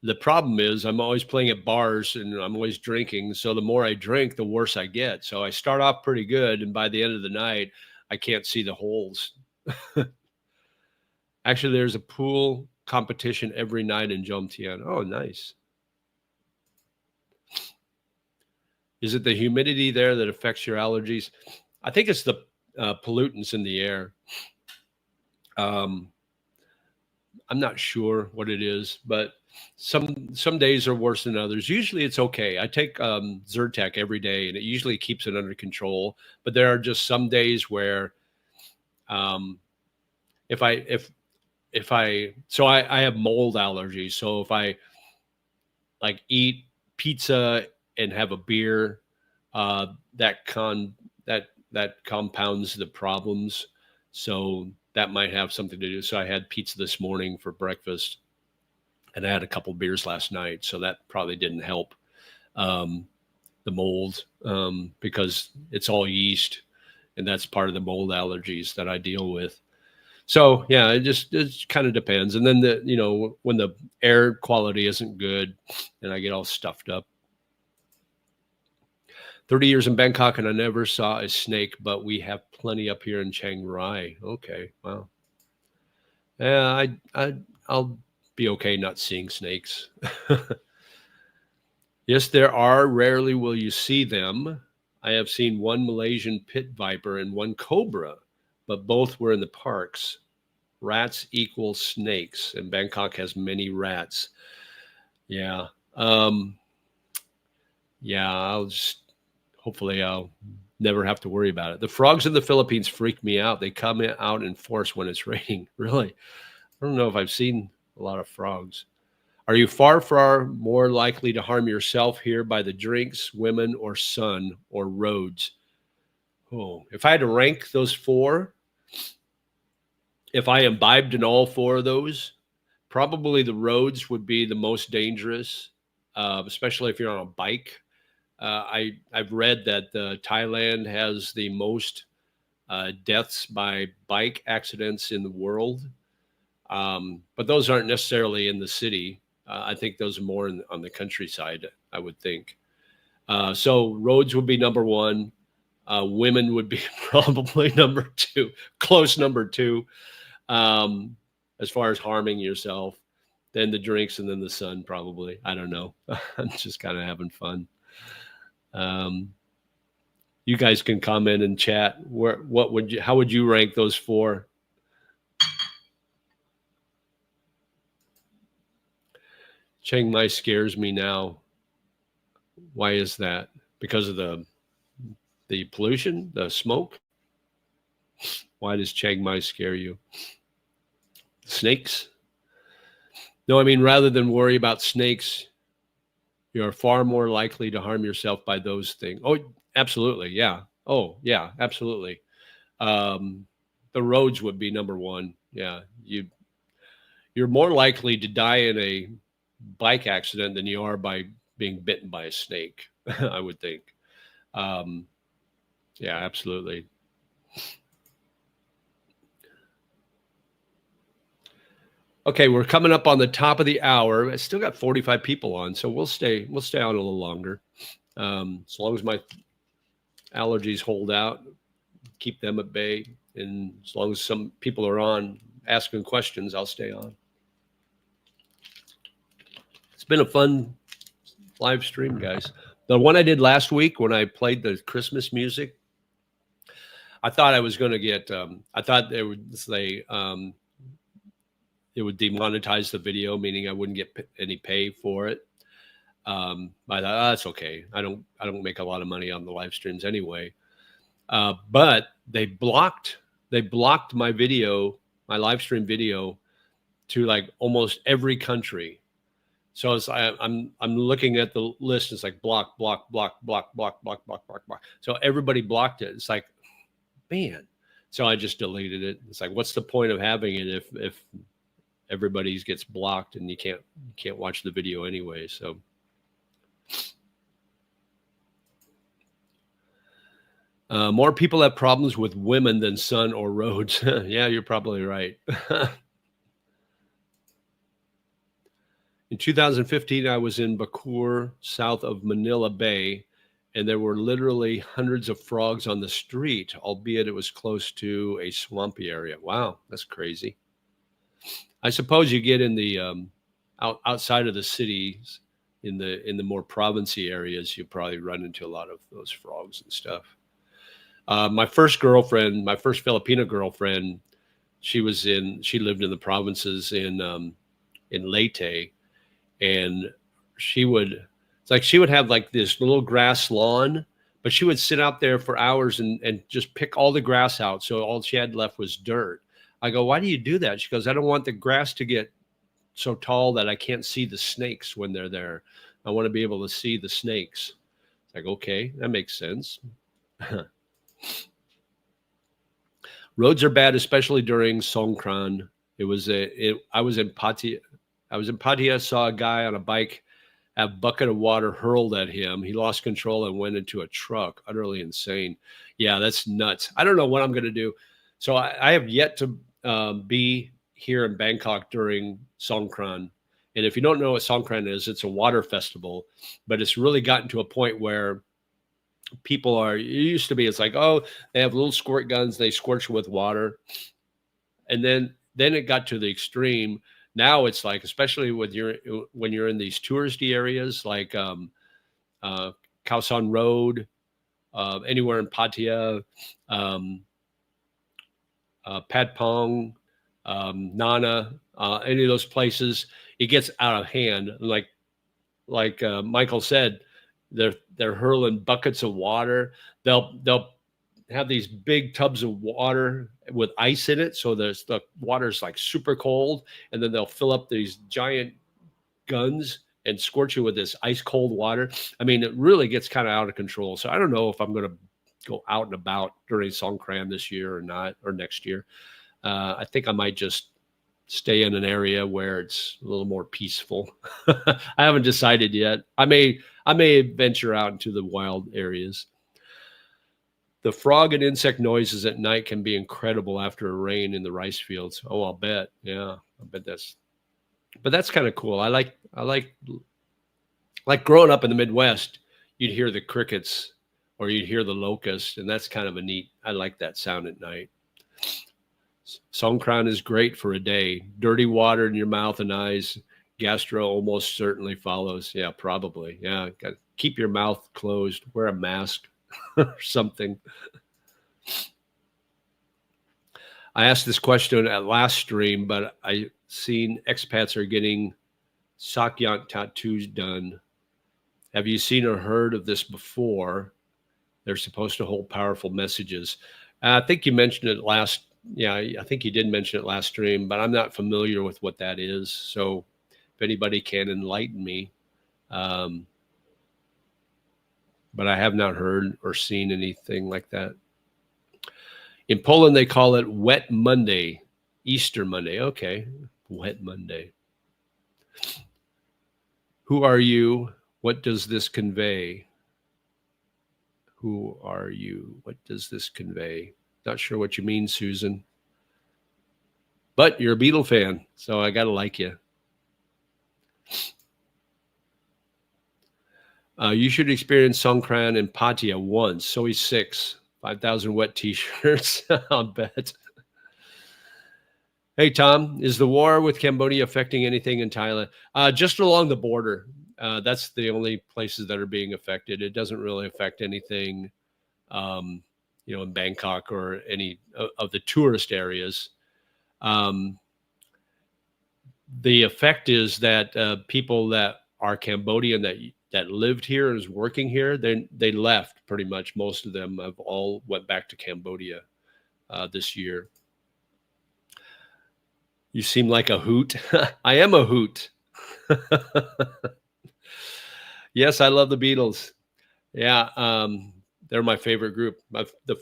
The problem is I'm always playing at bars and I'm always drinking. So the more I drink, the worse I get. So I start off pretty good, and by the end of the night, I can't see the holes. Actually, there's a pool competition every night in Jomtien. Oh, nice. Is it the humidity there that affects your allergies? I think it's the pollutants in the air. I'm not sure what it is, but some days are worse than others. Usually it's okay. I take Zyrtec every day, and it usually keeps it under control. But there are just some days where, if I have mold allergies. So if I like eat pizza and have a beer, that compounds the problems. So that might have something to do. So I had pizza this morning for breakfast, and I had a couple beers last night. So that probably didn't help the mold, because it's all yeast, and that's part of the mold allergies that I deal with. So yeah, it kind of depends. And then when the air quality isn't good, and I get all stuffed up. 30 years in Bangkok, and I never saw a snake, but we have plenty up here in Chiang Rai. Okay, wow. Yeah, I'll be okay not seeing snakes. Yes, there are. Rarely will you see them. I have seen one Malaysian pit viper and one cobra, but both were in the parks. Rats equal snakes, and Bangkok has many rats. Yeah. Yeah, hopefully I'll never have to worry about it. The frogs in the Philippines freak me out. They come out in force when it's raining. Really? I don't know if I've seen a lot of frogs. Are you far more likely to harm yourself here by the drinks, women, or sun, or roads? Oh, if I had to rank those four, if I imbibed in all four of those, probably the roads would be the most dangerous, especially if you're on a bike. I've read that Thailand has the most deaths by bike accidents in the world, but those aren't necessarily in the city. I think those are more on the countryside, I would think. So roads would be number one. Women would be probably number two, close number two, as far as harming yourself. Then the drinks, and then the sun, probably. I don't know. I'm just kind of having fun. You guys can comment and chat. How would you rank those four? Chiang Mai scares me now. Why is that? Because of the pollution, the smoke? Why does Chiang Mai scare you? Snakes? No, I mean, rather than worry about snakes, you're far more likely to harm yourself by those things. Oh, absolutely. Yeah. Oh, yeah, absolutely. The roads would be number one. Yeah. You're more likely to die in a bike accident than you are by being bitten by a snake, I would think. Yeah, absolutely. Okay, we're coming up on the top of the hour. I still got 45 people on, so we'll stay on a little longer. As long as my allergies hold out, keep them at bay, and as long as some people are on asking questions, I'll stay on. It's been a fun live stream, guys. The one I did last week when I played the Christmas music, I thought I was going to get. I thought they would say it would demonetize the video, meaning I wouldn't get any pay for it. I thought, that's okay. I don't make a lot of money on the live streams anyway. But they blocked my video, my live stream video, to like almost every country. So I'm looking at the list. It's like block, block, block, block, block, block, block, block, block. So everybody blocked it. It's like, man. So I just deleted it. It's like, what's the point of having it if everybody's gets blocked and you can't watch the video anyway? So more people have problems with women than sun or roads. Yeah, you're probably right. In 2015, I was in Bacoor, south of Manila Bay, and there were literally hundreds of frogs on the street, albeit it was close to a swampy area. Wow, that's crazy. I suppose you get in the outside of the cities, in the more provincey areas, you probably run into a lot of those frogs and stuff. My first Filipino girlfriend, she lived in the provinces in Leyte, and she would have like this little grass lawn, but she would sit out there for hours and just pick all the grass out. So all she had left was dirt. I go, why do you do that? She goes, I don't want the grass to get so tall that I can't see the snakes when they're there. I want to be able to see the snakes. It's like, okay, that makes sense. Roads are bad, especially during Songkran. I was in Pattaya, saw a guy on a bike have a bucket of water hurled at him. He lost control and went into a truck. Utterly insane. Yeah, that's nuts. I don't know what I'm going to do. So I have yet to be here in Bangkok during Songkran. And if you don't know what Songkran is, it's a water festival, but it's really gotten to a point where it used to be, it's like, oh, they have little squirt guns, they squirt you with water. And then it got to the extreme. Now it's like, especially when you're in these touristy areas like Khao San Road, anywhere in Pattaya, Patpong, Nana, any of those places, it gets out of hand. Like Michael said, they're hurling buckets of water. They'll have these big tubs of water with ice in it, so the water's like super cold, and then they'll fill up these giant guns and squirt you with this ice cold water. I mean, it really gets kind of out of control. So I don't know if I'm going to go out and about during Songkran this year or not, or next year. I think I might just stay in an area where it's a little more peaceful. I haven't decided yet. I may venture out into the wild areas. The frog and insect noises at night can be incredible after a rain in the rice fields. Oh, I'll bet. Yeah, I bet that's kind of cool. I like growing up in the Midwest, you'd hear the crickets or you'd hear the locusts, and that's kind of I like that sound at night. Songkran is great for a day. Dirty water in your mouth and eyes. Gastro almost certainly follows. Yeah, probably. Yeah, keep your mouth closed. Wear a mask or something. I asked this question at last stream, but I seen expats are getting Sakyant tattoos done. Have you seen or heard of this before? They're supposed to hold powerful messages. I think you mentioned it last. Yeah, I think you did mention it last stream, but I'm not familiar with what that is. So if anybody can enlighten me. But I have not heard or seen anything like that. In Poland, they call it Wet Monday, Easter Monday. Okay, Wet Monday. Who are you? What does this convey? Who are you? What does this convey? Not sure what you mean, Susan. But you're a Beatle fan, so I got to like you. You should experience Songkran in Pattaya once. So he's 6. 5,000 wet T-shirts. I'll bet. Hey, Tom, is the war with Cambodia affecting anything in Thailand? Just along the border. That's the only places that are being affected. It doesn't really affect anything, in Bangkok or any of the tourist areas. The effect is that people that are Cambodian that lived here and is working here, they left pretty much. Most of them have all went back to Cambodia this year. You seem like a hoot. I am a hoot. Yes, I love the Beatles. Yeah, they're my favorite group. The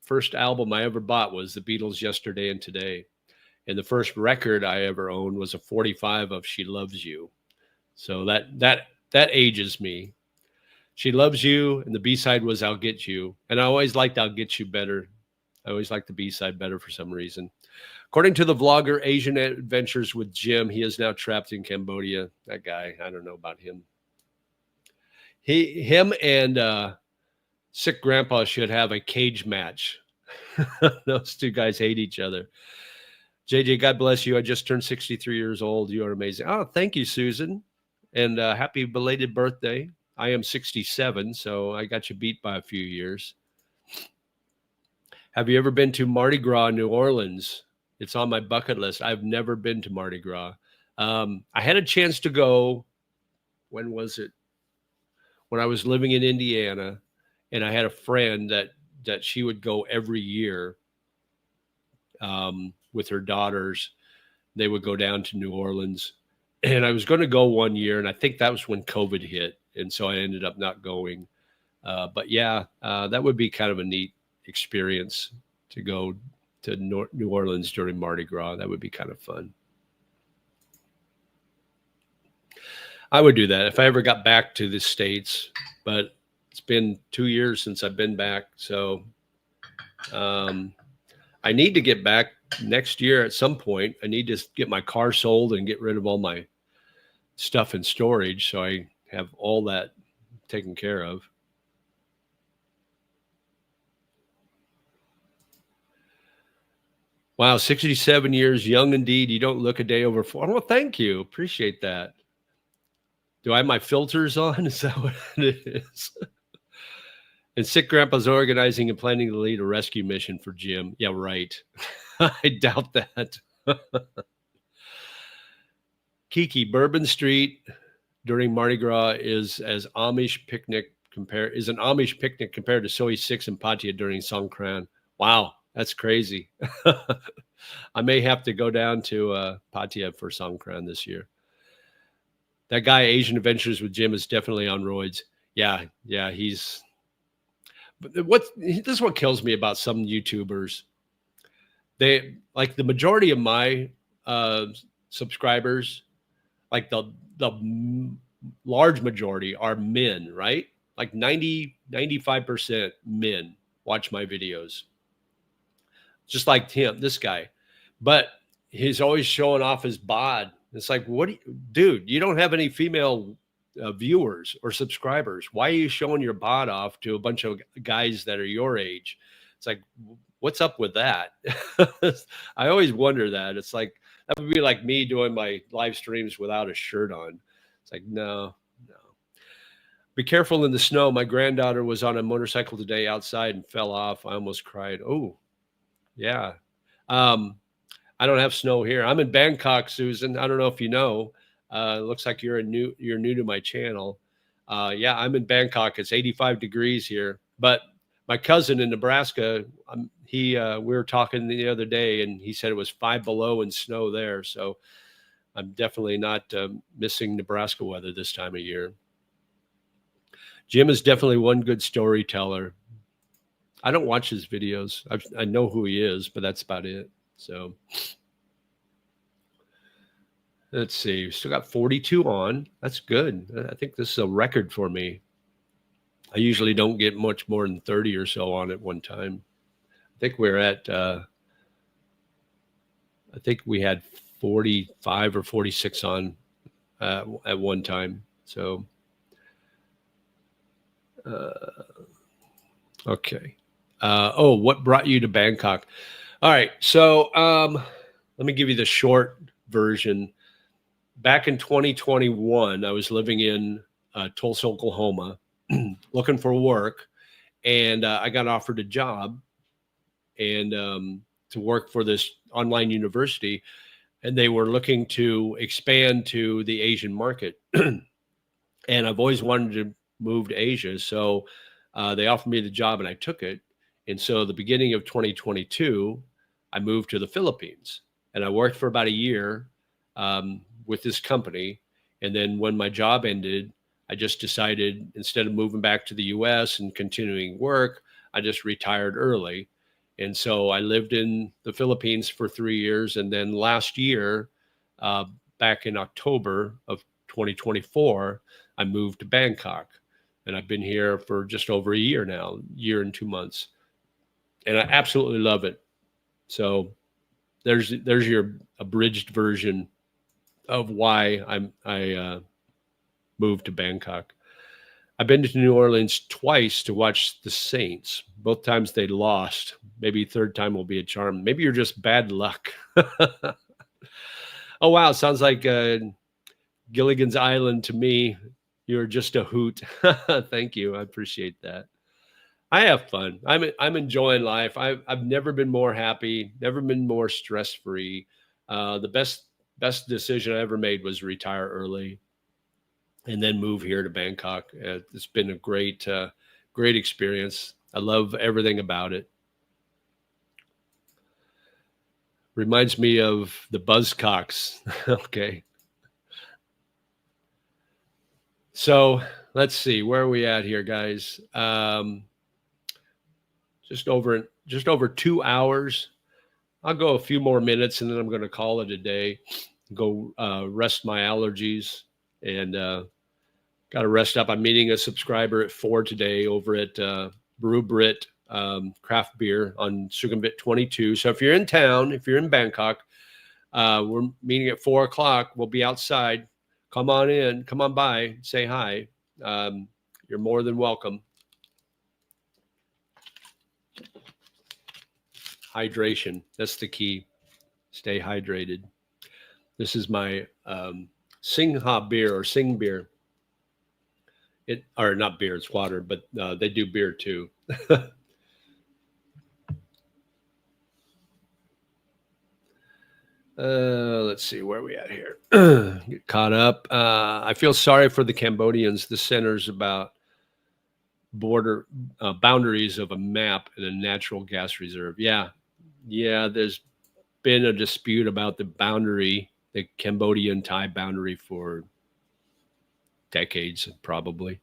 first album I ever bought was the Beatles' Yesterday and Today. And the first record I ever owned was a 45 of She Loves You. So that ages me. She Loves You, and the B-side was I'll Get You. And I always liked I'll Get You better. I always liked the B-side better for some reason. According to the vlogger Asian Adventures with Jim, he is now trapped in Cambodia. That guy, I don't know about him. Him and Sick Grandpa should have a cage match. Those two guys hate each other. JJ, God bless you. I just turned 63 years old. You are amazing. Oh, thank you, Susan. And happy belated birthday. I am 67, so I got you beat by a few years. Have you ever been to Mardi Gras, New Orleans? It's on my bucket list. I've never been to Mardi Gras. I had a chance to go. When was it? When I was living in Indiana, and I had a friend that she would go every year with her daughters. They would go down to New Orleans. And I was going to go one year, and I think that was when COVID hit. And so I ended up not going. But yeah, that would be kind of a neat experience to go to New Orleans during Mardi Gras. That would be kind of fun. I would do that if I ever got back to the States, but it's been 2 years since I've been back. So I need to get back next year at some point. I need to get my car sold and get rid of all my stuff in storage so I have all that taken care of. Wow, 67 years, young indeed. You don't look a day over 40. Well, thank you. Appreciate that. Do I have my filters on? Is that what it is? And Sick Grandpa's organizing and planning to lead a rescue mission for Jim. Yeah, right. I doubt that. Kiki, Bourbon Street during Mardi Gras is an Amish picnic compared to Soy 6 and Patia during Songkran. Wow, that's crazy. I may have to go down to Patia for Songkran this year. That guy, Asian Adventures with Jim, is definitely on roids. Yeah, he's. But this is what kills me about some YouTubers. They like the majority of my subscribers, like the large majority are men, right? Like 95% men watch my videos. Just like this guy. But he's always showing off his bod. It's like, dude, you don't have any female viewers or subscribers. Why are you showing your bod off to a bunch of guys that are your age? It's like, what's up with that? I always wonder that. It's like, that would be like me doing my live streams without a shirt on. It's like, no. Be careful in the snow. My granddaughter was on a motorcycle today outside and fell off. I almost cried. Oh, yeah. I don't have snow here. I'm in Bangkok, Susan. I don't know if you know. It looks like you're new to my channel. Yeah, I'm in Bangkok. It's 85 degrees here. But my cousin in Nebraska, we were talking the other day, and he said it was 5 below and snow there. So I'm definitely not missing Nebraska weather this time of year. Jim is definitely one good storyteller. I don't watch his videos. I know who he is, but that's about it. So let's see. We still got 42 on. That's good. I think this is a record for me. I usually don't get much more than 30 or so on at one time. I think we're at, I think we had 45 or 46 on at one time. So, okay. What brought you to Bangkok? All right. So let me give you the short version. Back in 2021, I was living in Tulsa, Oklahoma, looking for work, and I got offered a job and to work for this online university, and they were looking to expand to the Asian market. And I've always wanted to move to Asia, so they offered me the job, and I took it. And so the beginning of 2022, I moved to the Philippines, and I worked for about a year with this company. And then when my job ended, I just decided, instead of moving back to the US and continuing work, I just retired early. And so I lived in the Philippines for 3 years. And then last year, uh, back in October of 2024, I moved to Bangkok. And I've been here for just over a year now, year and 2 months. And I absolutely love it. So there's your abridged version of why I moved to Bangkok. I've been to New Orleans twice to watch the Saints. Both times they lost. Maybe third time will be a charm. Maybe you're just bad luck. Oh wow, sounds like Gilligan's Island to me. You're just a hoot. Thank you. I appreciate that. I have fun. I'm enjoying life. I've never been more happy, never been more stress free. The best decision I ever made was retire early, and then move here to Bangkok. It's been a great experience. I love everything about it. Reminds me of the Buzzcocks. Okay. So let's see, where are we at here, guys? Just over 2 hours. I'll go a few more minutes and then I'm going to call it a day. Go rest my allergies and got to rest up. I'm meeting a subscriber at 4 today over at Brew Brit Craft Beer on Sukhumvit 22. So if you're in town, if you're in Bangkok, we're meeting at 4 o'clock. We'll be outside. Come on in. Come on by. Say hi. You're more than welcome. Hydration. That's the key. Stay hydrated. This is my Singha beer or Sing beer. Or not beer, it's water, but they do beer too. Let's see where we at here. Get caught up. I feel sorry for the Cambodians. The center's about border boundaries of a map and a natural gas reserve. Yeah. There's been a dispute about the boundary, the Cambodian Thai boundary for decades, probably.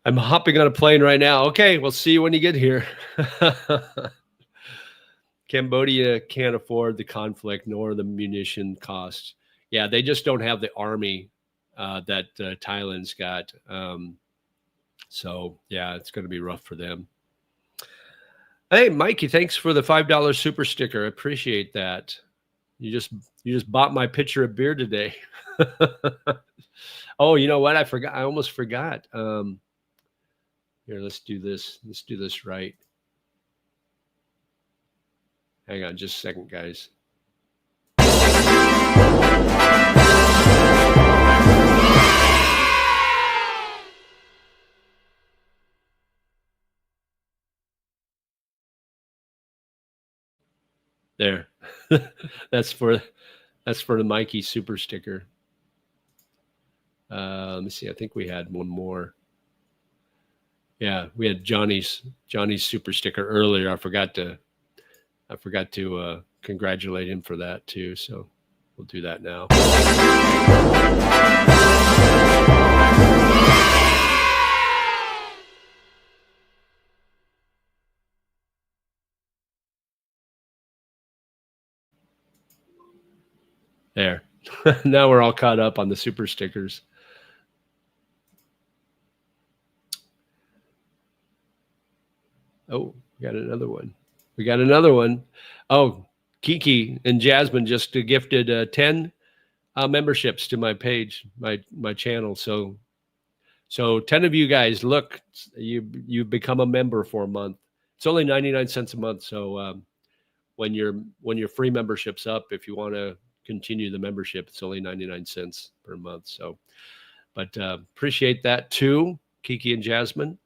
I'm hopping on a plane right now. Okay, we'll see you when you get here. Cambodia can't afford the conflict nor the munition costs. Yeah, they just don't have the army that Thailand's got. So yeah, it's going to be rough for them. Hey, Mikey, thanks for the $5 super sticker. I appreciate that. You just bought my pitcher of beer today. Oh, you know what? I forgot. I almost forgot. Here, let's do this. Let's do this right. Hang on just a second, guys. There. That's for the Mikey super sticker. Let me see. I think we had one more. Yeah, we had Johnny's super sticker earlier. I forgot to congratulate him for that too. So we'll do that now. There. Now we're all caught up on the super stickers. Oh, we got another one. Oh, Kiki and Jasmine just gifted 10 memberships to my page, my channel. So 10 of you guys, look, you become a member for a month. It's only 99 cents a month. So when your free membership's up, if you want to continue the membership, it's only 99 cents per month. So, but appreciate that too, Kiki and Jasmine.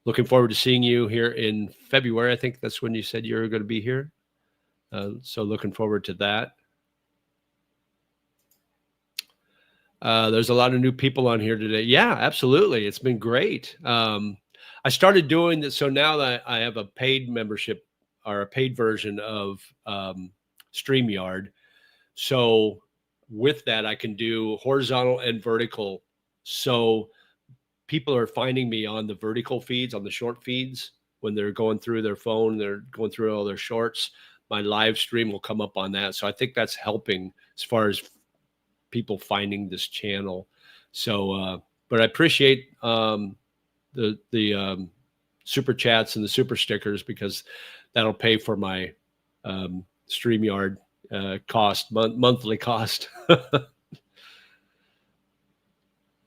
Looking forward to seeing you here in February. I think that's when you said you were going to be here. So looking forward to that. There's a lot of new people on here today. Yeah, absolutely. It's been great. I started doing this. So now that I have a paid membership or a paid version of StreamYard. So with that, I can do horizontal and vertical. So people are finding me on the vertical feeds, on the short feeds, when they're going through their phone, they're going through all their shorts. My live stream will come up on that. So I think that's helping as far as people finding this channel. So, but I appreciate the super chats and the super stickers, because that'll pay for my StreamYard cost, monthly cost.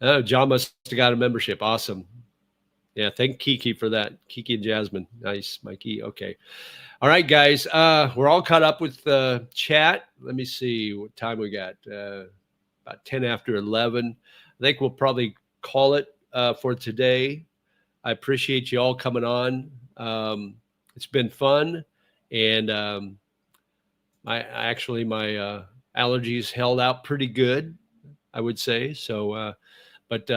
Oh, John must have got a membership. Awesome. Yeah, thank Kiki for that. Kiki and Jasmine. Nice, Mikey. Okay. All right, guys. We're all caught up with chat. Let me see what time we got. About 10 after 11. I think we'll probably call it for today. I appreciate you all coming on. It's been fun. And my allergies held out pretty good, I would say. So, but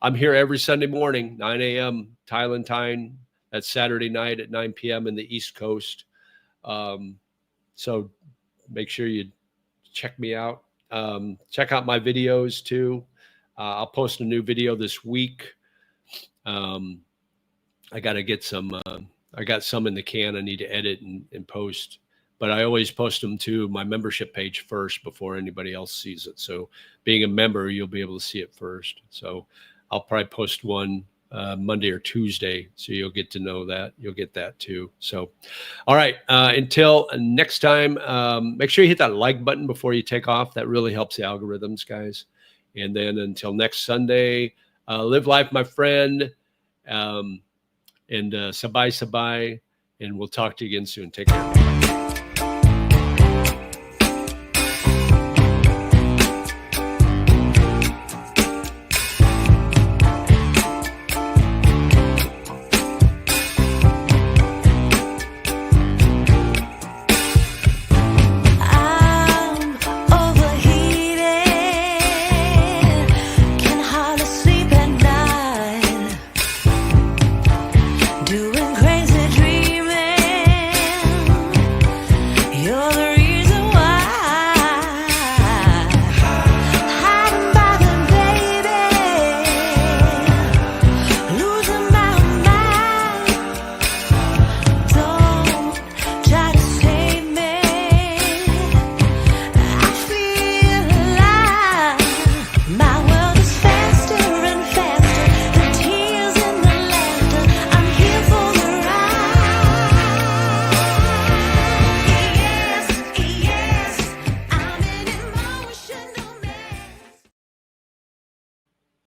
I'm here every Sunday morning, 9 a.m. Thailand time. That's Saturday night at 9 p.m. in the East Coast. So make sure you check me out. Check out my videos too. I'll post a new video this week. I got to get some, I got some in the can I need to edit and post, but I always post them to my membership page first before anybody else sees it. So being a member, you'll be able to see it first. So I'll probably post one Monday or Tuesday. So you'll get to know that. You'll get that too. So, all right. Until next time, make sure you hit that like button before you take off. That really helps the algorithms, guys. And then until next Sunday, live life, my friend. And sabai, and we'll talk to you again soon. Take care.